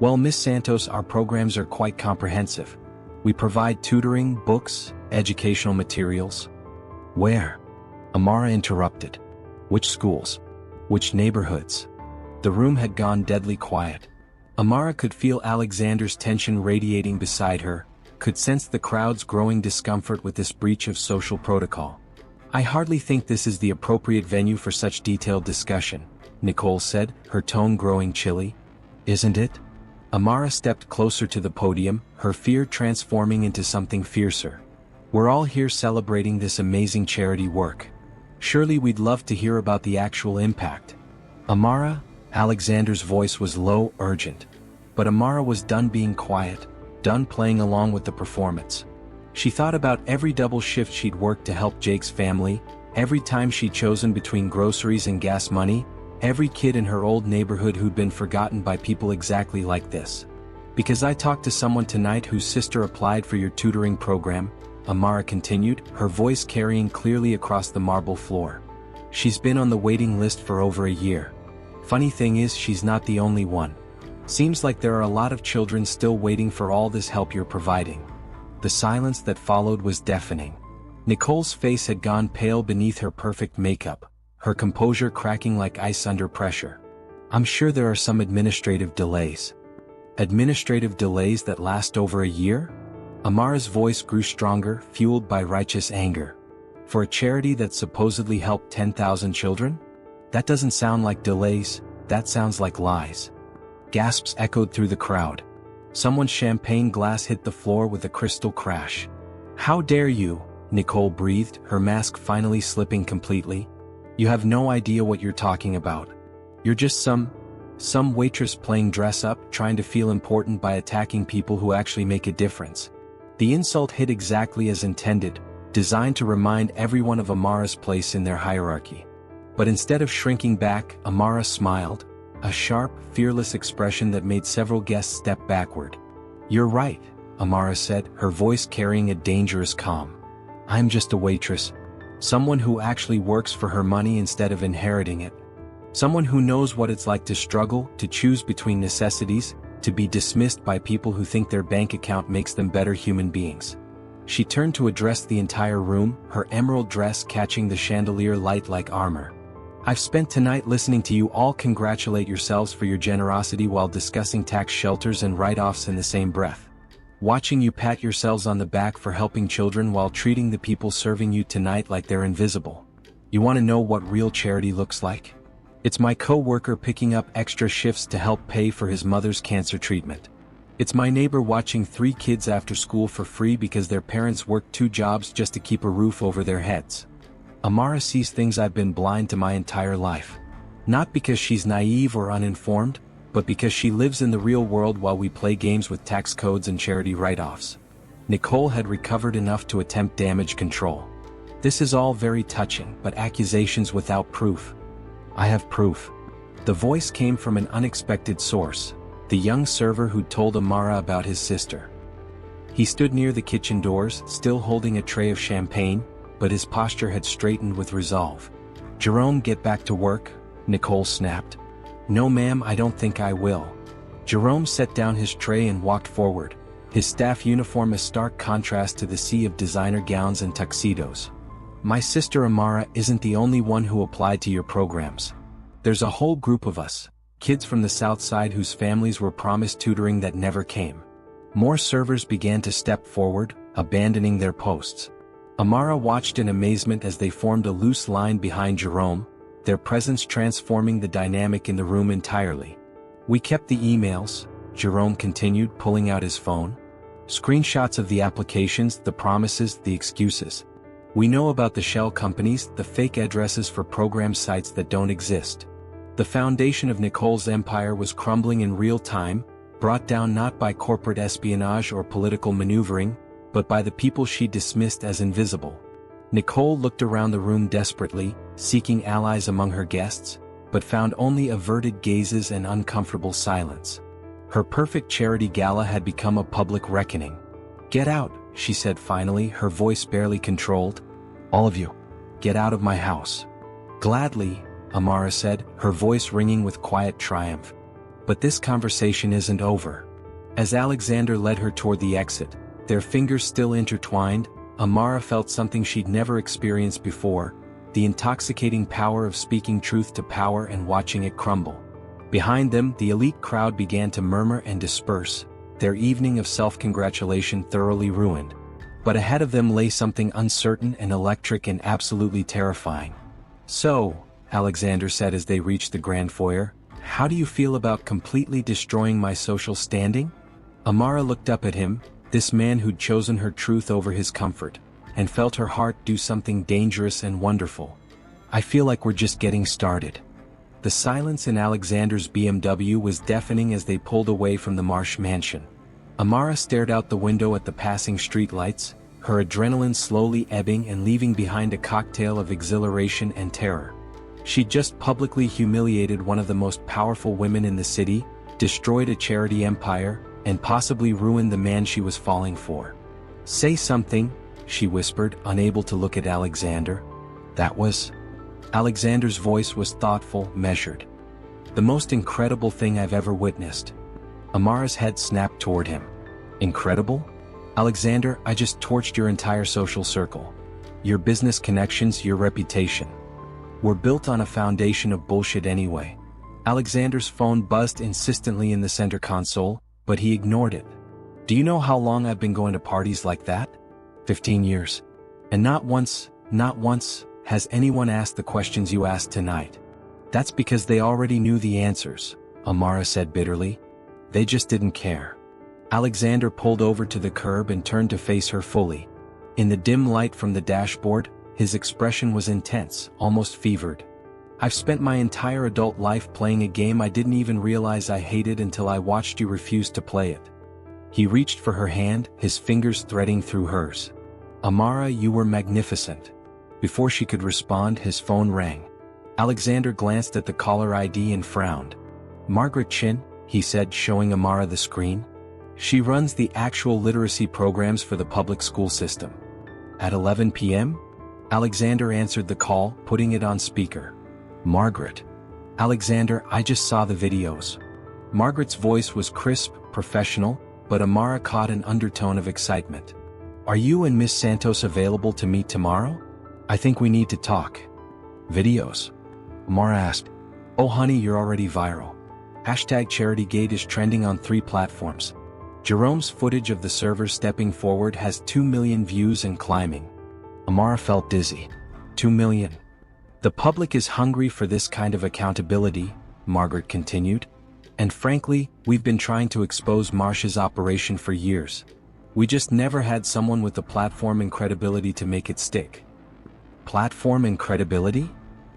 Well, Miss Santos, our programs are quite comprehensive. We provide tutoring, books, educational materials." "Where?" Amara interrupted. "Which schools? Which neighborhoods?" The room had gone deadly quiet. Amara could feel Alexander's tension radiating beside her, could sense the crowd's growing discomfort with this breach of social protocol. "I hardly think this is the appropriate venue for such detailed discussion," Nicole said, her tone growing chilly. "Isn't it?" Amara stepped closer to the podium, her fear transforming into something fiercer. "We're all here celebrating this amazing charity work. Surely we'd love to hear about the actual impact." "Amara," Alexander's voice was low, urgent. But Amara was done being quiet, done playing along with the performance. She thought about every double shift she'd worked to help Jake's family, every time she'd chosen between groceries and gas money, every kid in her old neighborhood who'd been forgotten by people exactly like this. "Because I talked to someone tonight whose sister applied for your tutoring program," Amara continued, her voice carrying clearly across the marble floor. "She's been on the waiting list for over a year. Funny thing is, she's not the only one. Seems like there are a lot of children still waiting for all this help you're providing." The silence that followed was deafening. Nicole's face had gone pale beneath her perfect makeup, her composure cracking like ice under pressure. "I'm sure there are some administrative delays." "Administrative delays that last over a year?" Amara's voice grew stronger, fueled by righteous anger. "For a charity that supposedly helped 10,000 children? That doesn't sound like delays, that sounds like lies." Gasps echoed through the crowd. Someone's champagne glass hit the floor with a crystal crash. "How dare you?" Nicole breathed, her mask finally slipping completely. "You have no idea what you're talking about. You're just some waitress playing dress-up, trying to feel important by attacking people who actually make a difference." The insult hit exactly as intended, designed to remind everyone of Amara's place in their hierarchy. But instead of shrinking back, Amara smiled, a sharp, fearless expression that made several guests step backward. "You're right," Amara said, her voice carrying a dangerous calm. "I'm just a waitress. Someone who actually works for her money instead of inheriting it. Someone who knows what it's like to struggle, to choose between necessities, to be dismissed by people who think their bank account makes them better human beings." She turned to address the entire room, her emerald dress catching the chandelier light like armor. "I've spent tonight listening to you all congratulate yourselves for your generosity while discussing tax shelters and write-offs in the same breath. Watching you pat yourselves on the back for helping children while treating the people serving you tonight like they're invisible. You want to know what real charity looks like? It's my co-worker picking up extra shifts to help pay for his mother's cancer treatment. It's my neighbor watching 3 kids after school for free because their parents work 2 jobs just to keep a roof over their heads. Amara sees things I've been blind to my entire life. Not because she's naive or uninformed, but because she lives in the real world while we play games with tax codes and charity write-offs. Nicole had recovered enough to attempt damage control. This is all very touching, but accusations without proof. I have proof. The voice came from an unexpected source, the young server who told Amara about his sister. He stood near the kitchen doors, still holding a tray of champagne, but his posture had straightened with resolve. Jerome, get back to work, Nicole snapped. No ma'am, I don't think I will. Jerome set down his tray and walked forward, his staff uniform a stark contrast to the sea of designer gowns and tuxedos. My sister Amara isn't the only one who applied to your programs. There's a whole group of us, kids from the South Side whose families were promised tutoring that never came. More servers began to step forward, abandoning their posts. Amara watched in amazement as they formed a loose line behind Jerome, their presence transforming the dynamic in the room entirely. We kept the emails, Jerome continued, pulling out his phone. Screenshots of the applications, the promises, the excuses. We know about the shell companies, the fake addresses for program sites that don't exist. The foundation of Nicole's empire was crumbling in real time, brought down not by corporate espionage or political maneuvering, but by the people she dismissed as invisible. Nicole looked around the room desperately, seeking allies among her guests, but found only averted gazes and uncomfortable silence. Her perfect charity gala had become a public reckoning. Get out, she said finally, her voice barely controlled. All of you, get out of my house. Gladly, Amara said, her voice ringing with quiet triumph. But this conversation isn't over. As Alexander led her toward the exit, their fingers still intertwined, Amara felt something she'd never experienced before, the intoxicating power of speaking truth to power and watching it crumble. Behind them, the elite crowd began to murmur and disperse, their evening of self-congratulation thoroughly ruined. But ahead of them lay something uncertain and electric and absolutely terrifying. So, Alexander said as they reached the grand foyer, how do you feel about completely destroying my social standing? Amara looked up at him, this man who'd chosen her truth over his comfort, and felt her heart do something dangerous and wonderful. I feel like we're just getting started. The silence in Alexander's BMW was deafening as they pulled away from the Marsh mansion. Amara stared out the window at the passing streetlights, her adrenaline slowly ebbing and leaving behind a cocktail of exhilaration and terror. She'd just publicly humiliated one of the most powerful women in the city, destroyed a charity empire, and possibly ruined the man she was falling for. Say something, she whispered, unable to look at Alexander. That was... Alexander's voice was thoughtful, measured. The most incredible thing I've ever witnessed. Amara's head snapped toward him. Incredible? Alexander, I just torched your entire social circle. Your business connections, your reputation. We're built on a foundation of bullshit anyway. Alexander's phone buzzed insistently in the center console, but he ignored it. Do you know how long I've been going to parties like that? 15 years. And not once, has anyone asked the questions you asked tonight. That's because they already knew the answers, Amara said bitterly. They just didn't care. Alexander pulled over to the curb and turned to face her fully. In the dim light from the dashboard, his expression was intense, almost fevered. I've spent my entire adult life playing a game I didn't even realize I hated until I watched you refuse to play it. He reached for her hand, his fingers threading through hers. Amara, you were magnificent. Before she could respond, his phone rang. Alexander glanced at the caller ID and frowned. Margaret Chin, he said, showing Amara the screen. She runs the actual literacy programs for the public school system. At 11 p.m.? Alexander answered the call, putting it on speaker. Margaret. Alexander, I just saw the videos. Margaret's voice was crisp, professional, but Amara caught an undertone of excitement. Are you and Miss Santos available to meet tomorrow? I think we need to talk. Videos? Amara asked. Oh honey, you're already viral. #CharityGate is trending on 3 platforms. Jerome's footage of the server stepping forward has 2 million views and climbing. Amara felt dizzy. 2 million. The public is hungry for this kind of accountability, Margaret continued. And frankly, we've been trying to expose Marsh's operation for years. We just never had someone with the platform and credibility to make it stick." "Platform and credibility?"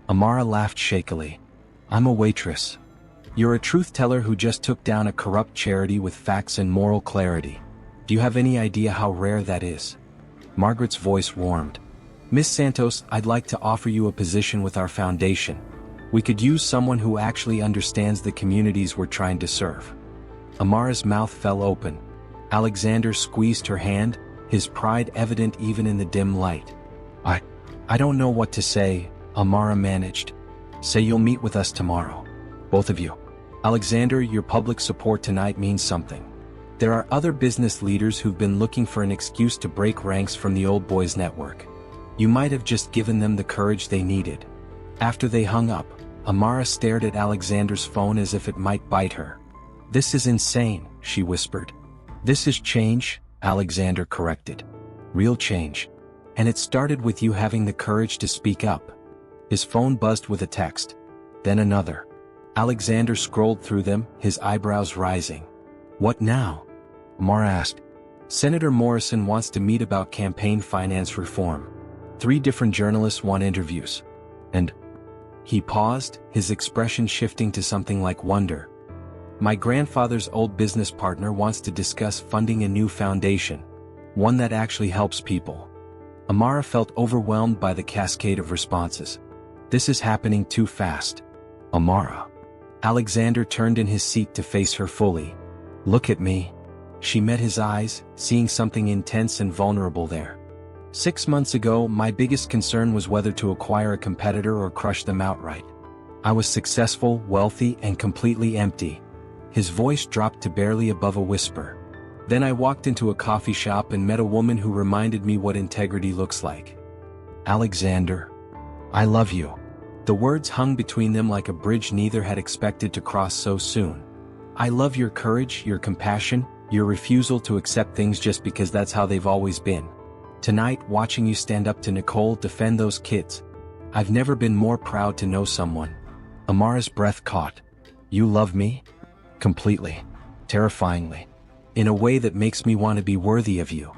Amara laughed shakily. "I'm a waitress. You're a truth-teller who just took down a corrupt charity with facts and moral clarity. Do you have any idea how rare that is?" Margaret's voice warmed. "Miss Santos, I'd like to offer you a position with our foundation. We could use someone who actually understands the communities we're trying to serve." Amara's mouth fell open. Alexander squeezed her hand, his pride evident even in the dim light. I don't know what to say," Amara managed. "Say you'll meet with us tomorrow. Both of you. Alexander, your public support tonight means something. There are other business leaders who've been looking for an excuse to break ranks from the old boys network. You might have just given them the courage they needed." After they hung up, Amara stared at Alexander's phone as if it might bite her. "This is insane," she whispered. "This is change," Alexander corrected. "Real change. And it started with you having the courage to speak up." His phone buzzed with a text. Then another. Alexander scrolled through them, his eyebrows rising. "What now?" Amara asked. "Senator Morrison wants to meet about campaign finance reform. 3 different journalists want interviews. And..." He paused, his expression shifting to something like wonder. "My grandfather's old business partner wants to discuss funding a new foundation. One that actually helps people." Amara felt overwhelmed by the cascade of responses. This is happening too fast. "Amara." Alexander turned in his seat to face her fully. "Look at me." She met his eyes, seeing something intense and vulnerable there. 6 months ago, my biggest concern was whether to acquire a competitor or crush them outright. I was successful, wealthy, and completely empty. His voice dropped to barely above a whisper. Then I walked into a coffee shop and met a woman who reminded me what integrity looks like. "Alexander, I love you." The words hung between them like a bridge neither had expected to cross so soon. "I love your courage, your compassion, your refusal to accept things just because that's how they've always been. Tonight, watching you stand up to Nicole, defend those kids. I've never been more proud to know someone." Amara's breath caught. "You love me?" "Completely. Terrifyingly. In a way that makes me want to be worthy of you."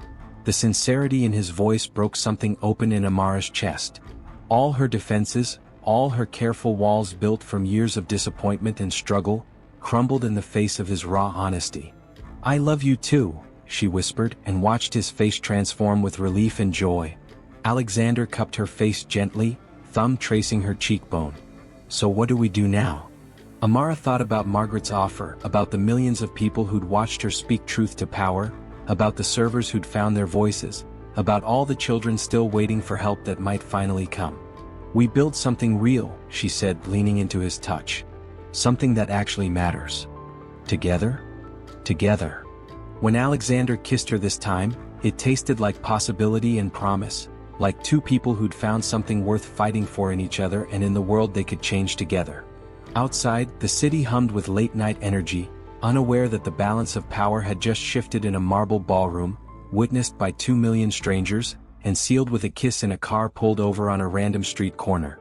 The sincerity in his voice broke something open in Amara's chest. All her defenses, all her careful walls built from years of disappointment and struggle, crumbled in the face of his raw honesty. "I love you too," she whispered and watched his face transform with relief and joy. Alexander cupped her face gently, thumb tracing her cheekbone. "So what do we do now?" Amara thought about Margaret's offer, about the millions of people who'd watched her speak truth to power, about the servers who'd found their voices, about all the children still waiting for help that might finally come. "We build something real," she said, leaning into his touch. "Something that actually matters. Together? Together." When Alexander kissed her this time, it tasted like possibility and promise, like 2 people who'd found something worth fighting for in each other and in the world they could change together. Outside, the city hummed with late-night energy, unaware that the balance of power had just shifted in a marble ballroom, witnessed by 2 million strangers, and sealed with a kiss in a car pulled over on a random street corner.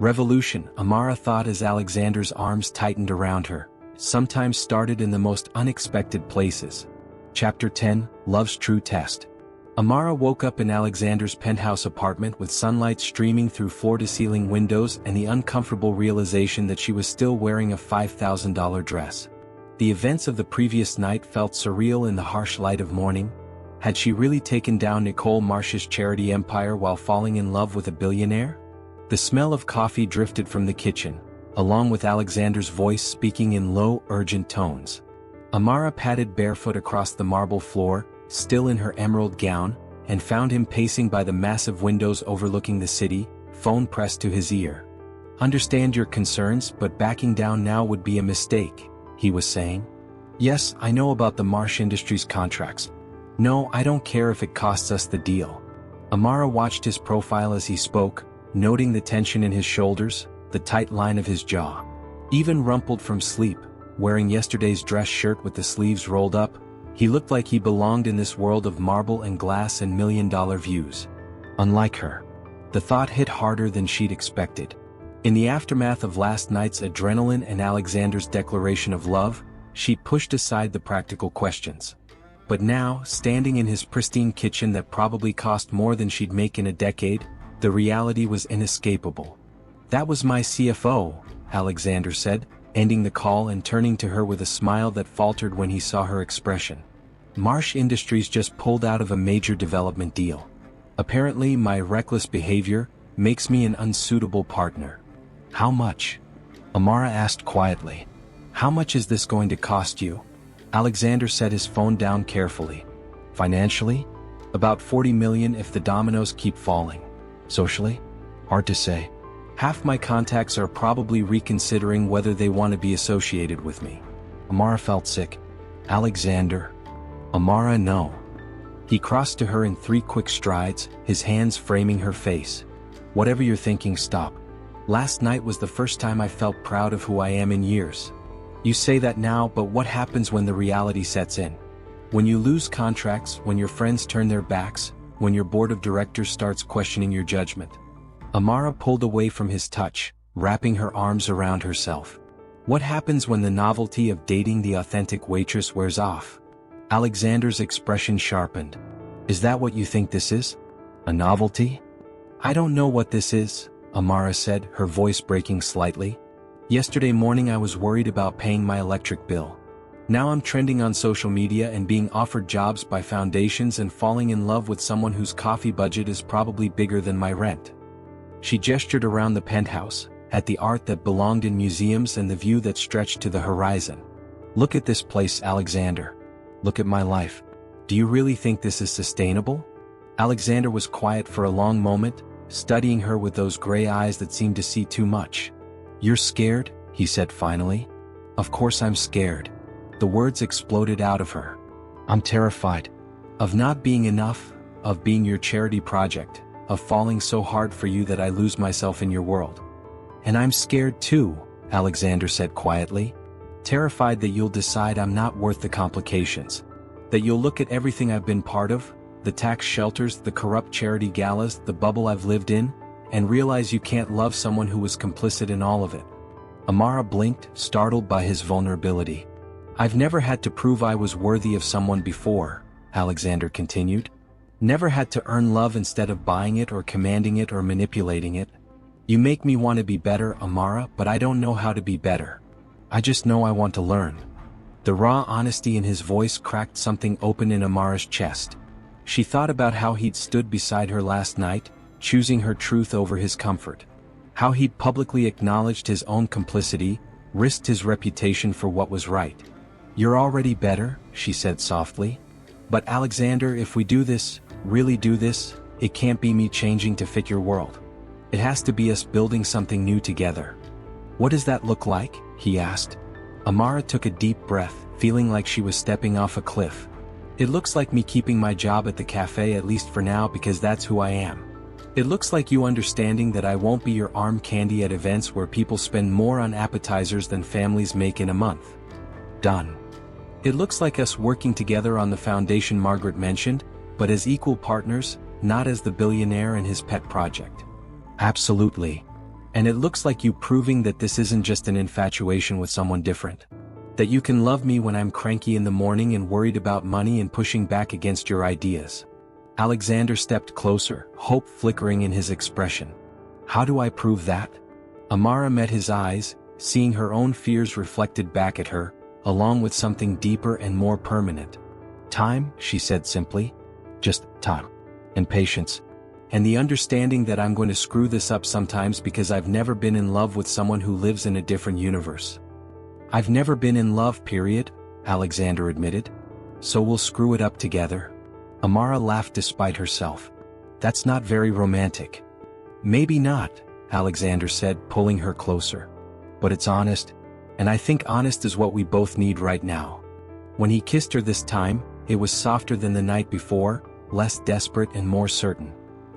Revolution, Amara thought as Alexander's arms tightened around her, sometimes started in the most unexpected places. Chapter 10, Love's True Test. Amara woke up in Alexander's penthouse apartment with sunlight streaming through floor-to-ceiling windows and the uncomfortable realization that she was still wearing a $5,000 dress. The events of the previous night felt surreal in the harsh light of morning. Had she really taken down Nicole Marsh's charity empire while falling in love with a billionaire? The smell of coffee drifted from the kitchen, along with Alexander's voice speaking in low, urgent tones. Amara padded barefoot across the marble floor, still in her emerald gown, and found him pacing by the massive windows overlooking the city, phone pressed to his ear. "Understand your concerns, but backing down now would be a mistake," he was saying. "Yes, I know about the Marsh Industries contracts. No, I don't care if it costs us the deal." Amara watched his profile as he spoke, noting the tension in his shoulders, the tight line of his jaw. Even rumpled from sleep, wearing yesterday's dress shirt with the sleeves rolled up, he looked like he belonged in this world of marble and glass and million-dollar views. Unlike her. The thought hit harder than she'd expected. In the aftermath of last night's adrenaline and Alexander's declaration of love, she pushed aside the practical questions. But now, standing in his pristine kitchen that probably cost more than she'd make in a decade, the reality was inescapable. "That was my CFO," Alexander said, ending the call and turning to her with a smile that faltered when he saw her expression. "Marsh Industries just pulled out of a major development deal. Apparently my reckless behavior makes me an unsuitable partner." "How much?" Amara asked quietly. "How much is this going to cost you?" Alexander set his phone down carefully. "Financially? About 40 million if the dominoes keep falling. Socially? Hard to say. Half my contacts are probably reconsidering whether they want to be associated with me." Amara felt sick. "Alexander." "Amara, no." He crossed to her in 3 quick strides, his hands framing her face. "Whatever you're thinking, stop. Last night was the first time I felt proud of who I am in years. You say that now, but what happens when the reality sets in? When you lose contracts, when your friends turn their backs, when your board of directors starts questioning your judgment?" Amara pulled away from his touch, wrapping her arms around herself. "What happens when the novelty of dating the authentic waitress wears off?" Alexander's expression sharpened. "Is that what you think this is? A novelty?" "I don't know what this is," Amara said, her voice breaking slightly. "Yesterday morning I was worried about paying my electric bill. Now I'm trending on social media and being offered jobs by foundations and falling in love with someone whose coffee budget is probably bigger than my rent." She gestured around the penthouse, at the art that belonged in museums and the view that stretched to the horizon. "Look at this place, Alexander. Look at my life. Do you really think this is sustainable?" Alexander was quiet for a long moment, studying her with those gray eyes that seemed to see too much. "You're scared?" he said finally. "Of course I'm scared." The words exploded out of her. "I'm terrified. Of not being enough, of being your charity project, of falling so hard for you that I lose myself in your world." "And I'm scared too," Alexander said quietly. "Terrified that you'll decide I'm not worth the complications. That you'll look at everything I've been part of, the tax shelters, the corrupt charity galas, the bubble I've lived in, and realize you can't love someone who was complicit in all of it." Amara blinked, startled by his vulnerability. "I've never had to prove I was worthy of someone before," Alexander continued. "Never had to earn love instead of buying it or commanding it or manipulating it. You make me want to be better, Amara, but I don't know how to be better. I just know I want to learn." The raw honesty in his voice cracked something open in Amara's chest. She thought about how he'd stood beside her last night, choosing her truth over his comfort. How he'd publicly acknowledged his own complicity, risked his reputation for what was right. "You're already better," she said softly. "But Alexander, if we do this, really do this, it can't be me changing to fit your world. It has to be us building something new together." "What does that look like?" he asked. Amara took a deep breath, feeling like she was stepping off a cliff. "It looks like me keeping my job at the cafe, at least for now, because that's who I am. It looks like you understanding that I won't be your arm candy at events where people spend more on appetizers than families make in a month. Done. It looks like us working together on the foundation Margaret mentioned, but as equal partners, not as the billionaire and his pet project." "Absolutely. And it looks like you proving that this isn't just an infatuation with someone different. That you can love me when I'm cranky in the morning and worried about money and pushing back against your ideas." Alexander stepped closer, hope flickering in his expression. "How do I prove that?" Amara met his eyes, seeing her own fears reflected back at her, along with something deeper and more permanent. "Time," she said simply. "Just time. And patience. And the understanding that I'm going to screw this up sometimes because I've never been in love with someone who lives in a different universe." "I've never been in love, period," Alexander admitted. "So we'll screw it up together." Amara laughed despite herself. "That's not very romantic." "Maybe not," Alexander said, pulling her closer. "But it's honest, and I think honest is what we both need right now." When he kissed her this time, it was softer than the night before, less desperate and more certain.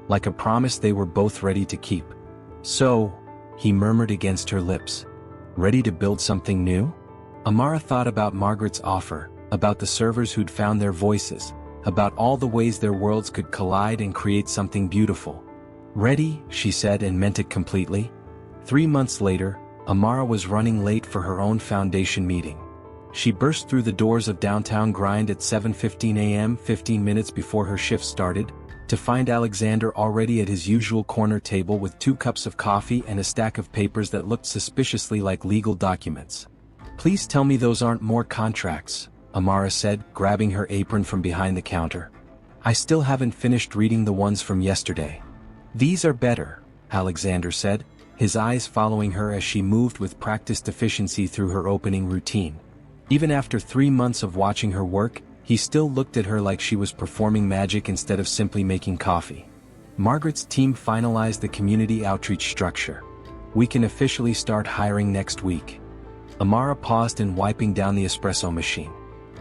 Like a promise they were both ready to keep. "So," he murmured against her lips. "Ready to build something new?" Amara thought about Margaret's offer, about the servers who'd found their voices, about all the ways their worlds could collide and create something beautiful. "Ready," she said, and meant it completely. 3 months later, Amara was running late for her own foundation meeting. She burst through the doors of downtown Grind at 7:15 a.m., 15 minutes before her shift started, to find Alexander already at his usual corner table with 2 cups of coffee and a stack of papers that looked suspiciously like legal documents. "Please tell me those aren't more contracts," Amara said, grabbing her apron from behind the counter. "I still haven't finished reading the ones from yesterday." "These are better," Alexander said, his eyes following her as she moved with practiced efficiency through her opening routine. Even after 3 months of watching her work, he still looked at her like she was performing magic instead of simply making coffee. "Margaret's team finalized the community outreach structure. We can officially start hiring next week." Amara paused in wiping down the espresso machine.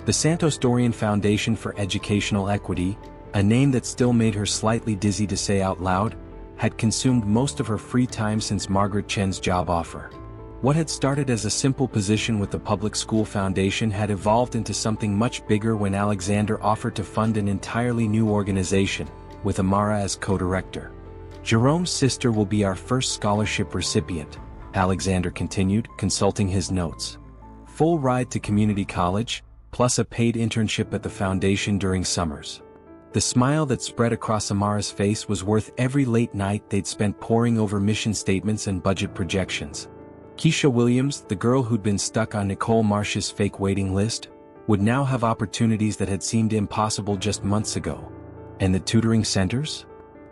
The Santos Dorian Foundation for Educational Equity, a name that still made her slightly dizzy to say out loud, had consumed most of her free time since Margaret Chen's job offer. What had started as a simple position with the Public School Foundation had evolved into something much bigger when Alexander offered to fund an entirely new organization, with Amara as co-director. "Jerome's sister will be our first scholarship recipient," Alexander continued, consulting his notes. "Full ride to community college, plus a paid internship at the foundation during summers." The smile that spread across Amara's face was worth every late night they'd spent poring over mission statements and budget projections. Keisha Williams, the girl who'd been stuck on Nicole Marsh's fake waiting list, would now have opportunities that had seemed impossible just months ago. "And the tutoring centers?"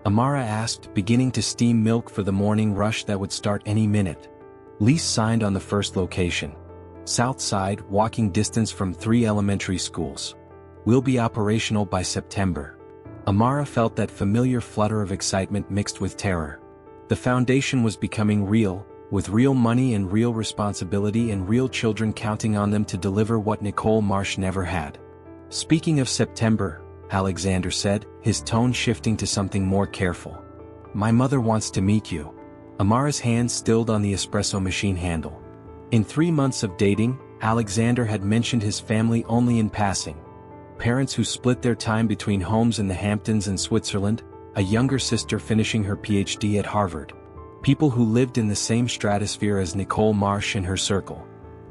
Amara asked, beginning to steam milk for the morning rush that would start any minute. "Lease signed on the first location. South Side, walking distance from 3 elementary schools. We'll be operational by September." Amara felt that familiar flutter of excitement mixed with terror. The foundation was becoming real, with real money and real responsibility and real children counting on them to deliver what Nicole Marsh never had. "Speaking of September," Alexander said, his tone shifting to something more careful. "My mother wants to meet you." Amara's hand stilled on the espresso machine handle. In 3 months of dating, Alexander had mentioned his family only in passing. Parents who split their time between homes in the Hamptons and Switzerland, a younger sister finishing her PhD at Harvard. People who lived in the same stratosphere as Nicole Marsh in her circle.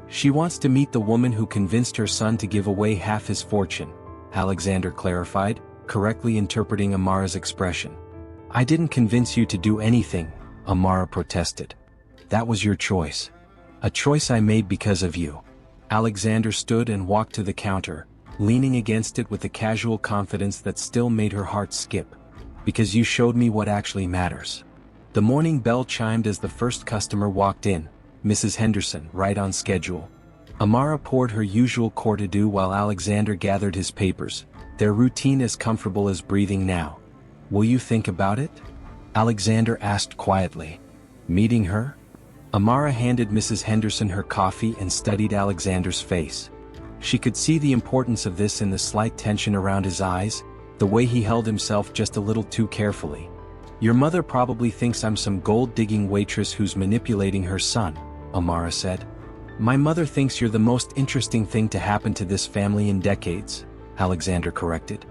"She wants to meet the woman who convinced her son to give away half his fortune," Alexander clarified, correctly interpreting Amara's expression. "I didn't convince you to do anything," Amara protested. "That was your choice. A choice I made because of you." Alexander stood and walked to the counter, leaning against it with a casual confidence that still made her heart skip. "Because you showed me what actually matters." The morning bell chimed as the first customer walked in, Mrs. Henderson, right on schedule. Amara poured her usual courte-à-deux while Alexander gathered his papers, their routine as comfortable as breathing now. "Will you think about it?" Alexander asked quietly. "Meeting her?" Amara handed Mrs. Henderson her coffee and studied Alexander's face. She could see the importance of this in the slight tension around his eyes, the way he held himself just a little too carefully. "Your mother probably thinks I'm some gold-digging waitress who's manipulating her son," Amara said. "My mother thinks you're the most interesting thing to happen to this family in decades," Alexander corrected.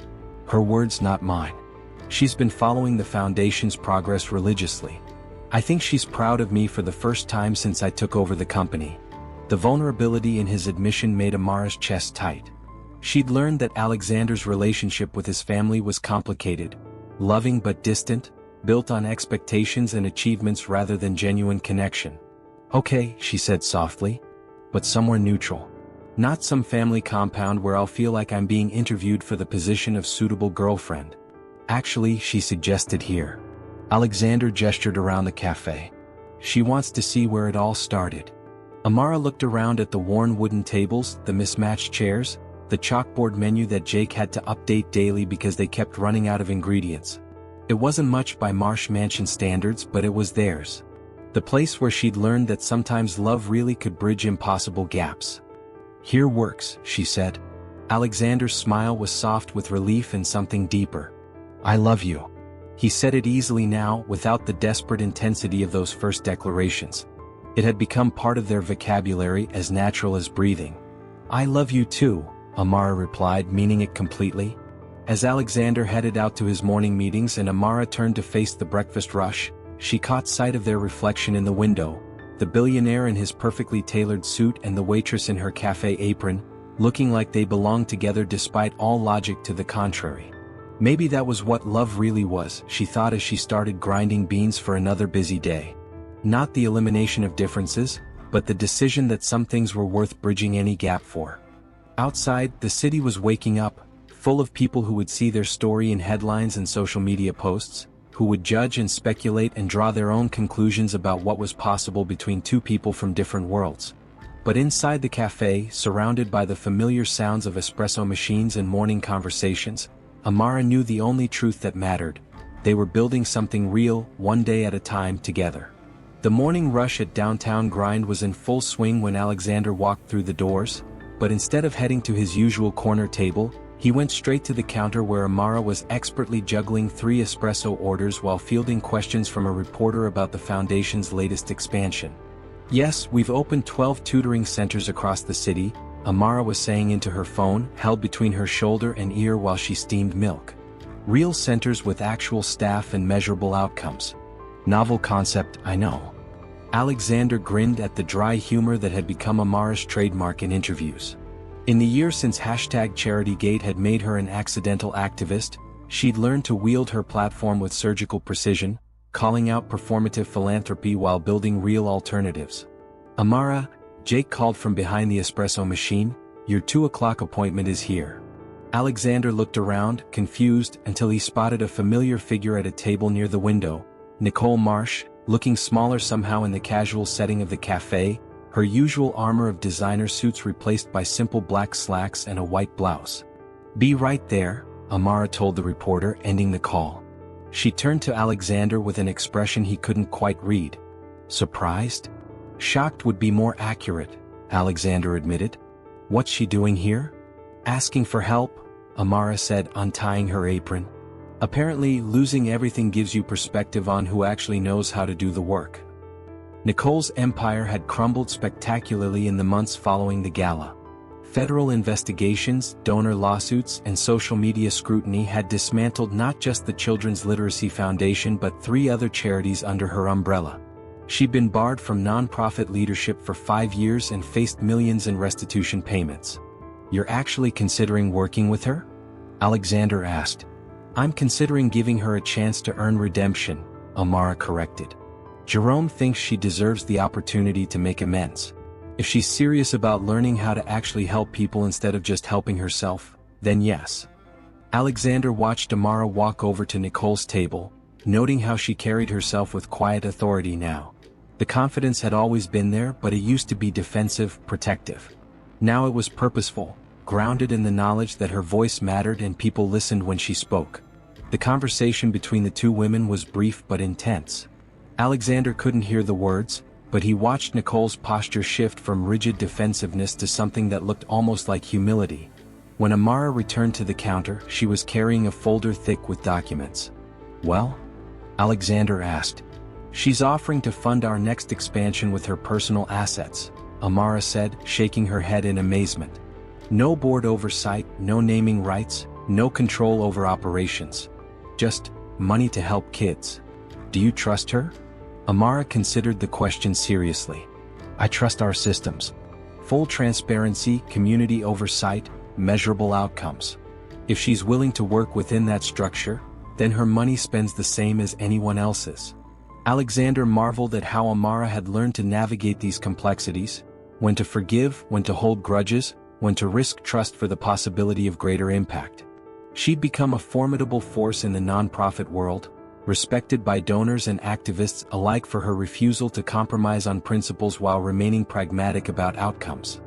Her words, not mine. "She's been following the foundation's progress religiously. I think she's proud of me for the first time since I took over the company." The vulnerability in his admission made Amara's chest tight. She'd learned that Alexander's relationship with his family was complicated, loving but distant, built on expectations and achievements rather than genuine connection. "Okay," she said softly. "But somewhere neutral. Not some family compound where I'll feel like I'm being interviewed for the position of suitable girlfriend. Actually," she suggested here. Alexander gestured around the cafe. "She wants to see where it all started." Amara looked around at the worn wooden tables, the mismatched chairs, the chalkboard menu that Jake had to update daily because they kept running out of ingredients. It wasn't much by Marsh Mansion standards, but it was theirs. The place where she'd learned that sometimes love really could bridge impossible gaps. "Here works," she said. Alexander's smile was soft with relief and something deeper. "I love you." He said it easily now, without the desperate intensity of those first declarations. It had become part of their vocabulary, as natural as breathing. "I love you too," Amara replied, meaning it completely. As Alexander headed out to his morning meetings and Amara turned to face the breakfast rush, she caught sight of their reflection in the window, the billionaire in his perfectly tailored suit and the waitress in her café apron, looking like they belonged together despite all logic to the contrary. Maybe that was what love really was, she thought as she started grinding beans for another busy day. Not the elimination of differences, but the decision that some things were worth bridging any gap for. Outside, the city was waking up, full of people who would see their story in headlines and social media posts, who would judge and speculate and draw their own conclusions about what was possible between two people from different worlds. But inside the cafe, surrounded by the familiar sounds of espresso machines and morning conversations, Amara knew the only truth that mattered. They were building something real, one day at a time, together. The morning rush at downtown grind was in full swing when Alexander walked through the doors, but instead of heading to his usual corner table, he went straight to the counter where Amara was expertly juggling 3 espresso orders while fielding questions from a reporter about the foundation's latest expansion. "Yes, we've opened 12 tutoring centers across the city," Amara was saying into her phone, held between her shoulder and ear while she steamed milk. "Real centers with actual staff and measurable outcomes. Novel concept, I know." Alexander grinned at the dry humor that had become Amara's trademark in interviews. In the year since #CharityGate had made her an accidental activist, she'd learned to wield her platform with surgical precision, calling out performative philanthropy while building real alternatives. "Amara," Jake called from behind the espresso machine, "your 2 o'clock appointment is here." Alexander looked around, confused, until he spotted a familiar figure at a table near the window, Nicole Marsh, looking smaller somehow in the casual setting of the cafe, her usual armor of designer suits replaced by simple black slacks and a white blouse. "Be right there," Amara told the reporter, ending the call. She turned to Alexander with an expression he couldn't quite read. "Surprised?" "Shocked would be more accurate," Alexander admitted. "What's she doing here?" "Asking for help," Amara said, untying her apron. "Apparently, losing everything gives you perspective on who actually knows how to do the work." Nicole's empire had crumbled spectacularly in the months following the gala. Federal investigations, donor lawsuits, and social media scrutiny had dismantled not just the Children's Literacy Foundation but 3 other charities under her umbrella. She'd been barred from nonprofit leadership for 5 years and faced millions in restitution payments. "You're actually considering working with her?" Alexander asked. "I'm considering giving her a chance to earn redemption," Amara corrected. "Jerome thinks she deserves the opportunity to make amends. If she's serious about learning how to actually help people instead of just helping herself, then yes." Alexander watched Amara walk over to Nicole's table, noting how she carried herself with quiet authority now. The confidence had always been there, but it used to be defensive, protective. Now it was purposeful, grounded in the knowledge that her voice mattered and people listened when she spoke. The conversation between the 2 women was brief but intense. Alexander couldn't hear the words, but he watched Nicole's posture shift from rigid defensiveness to something that looked almost like humility. When Amara returned to the counter, she was carrying a folder thick with documents. "Well?" Alexander asked. "She's offering to fund our next expansion with her personal assets," Amara said, shaking her head in amazement. "No board oversight, no naming rights, no control over operations. Just money to help kids. Do you trust her?" Amara considered the question seriously. "I trust our systems. Full transparency, community oversight, measurable outcomes. If she's willing to work within that structure, then her money spends the same as anyone else's." Alexander marveled at how Amara had learned to navigate these complexities, when to forgive, when to hold grudges, when to risk trust for the possibility of greater impact. She'd become a formidable force in the nonprofit world, respected by donors and activists alike for her refusal to compromise on principles while remaining pragmatic about outcomes.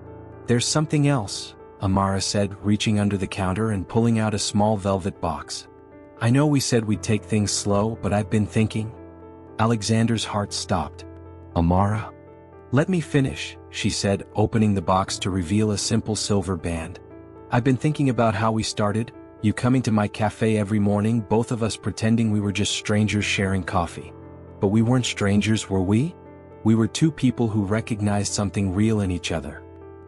"There's something else," Amara said, reaching under the counter and pulling out a small velvet box. "I know we said we'd take things slow, but I've been thinking." Alexander's heart stopped. "Amara?" "Let me finish," she said, opening the box to reveal a simple silver band. "I've been thinking about how we started, you coming to my cafe every morning, both of us pretending we were just strangers sharing coffee. But we weren't strangers, were we? We were 2 people who recognized something real in each other."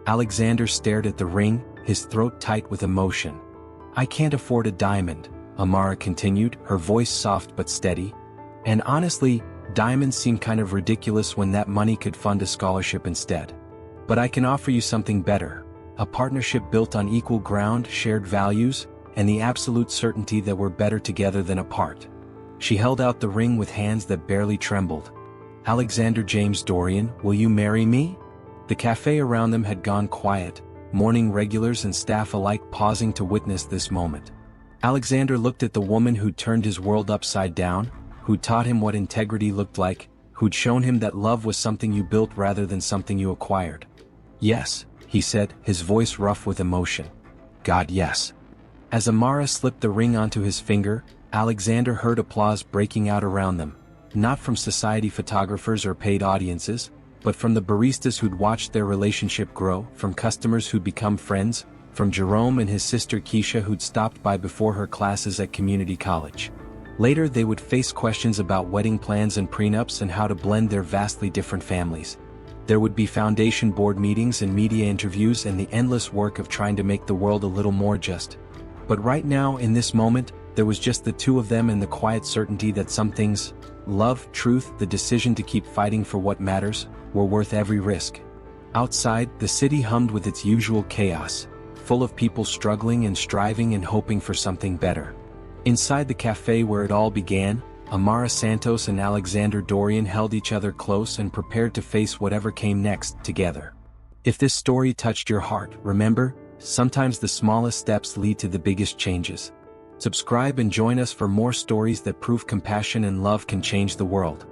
Alexander stared at the ring, his throat tight with emotion. "I can't afford a diamond," Amara continued, her voice soft but steady. "And honestly, Diamonds seem kind of ridiculous when that money could fund a scholarship instead. But I can offer you something better. A partnership built on equal ground, shared values, and the absolute certainty that we're better together than apart. She held out the ring with hands that barely trembled. Alexander James Dorian, will you marry me? The cafe around them had gone quiet, morning regulars and staff alike pausing to witness this moment. Alexander looked at the woman who'd turned his world upside down, who'd taught him what integrity looked like, who'd shown him that love was something you built rather than something you acquired. Yes, he said, his voice rough with emotion. God, yes. As Amara slipped the ring onto his finger, Alexander heard applause breaking out around them, not from society photographers or paid audiences, but from the baristas who'd watched their relationship grow, from customers who'd become friends, from Jerome and his sister Keisha who'd stopped by before her classes at community college. Later they would face questions about wedding plans and prenups and how to blend their vastly different families. There would be foundation board meetings and media interviews and the endless work of trying to make the world a little more just. But right now, in this moment, there was just the two of them and the quiet certainty that some things, love, truth, the decision to keep fighting for what matters, were worth every risk. Outside, the city hummed with its usual chaos, full of people struggling and striving and hoping for something better. Inside the cafe where it all began, Maya Santos and Alexander Dorian held each other close and prepared to face whatever came next together. If this story touched your heart, remember, sometimes the smallest steps lead to the biggest changes. Subscribe and join us for more stories that prove compassion and love can change the world.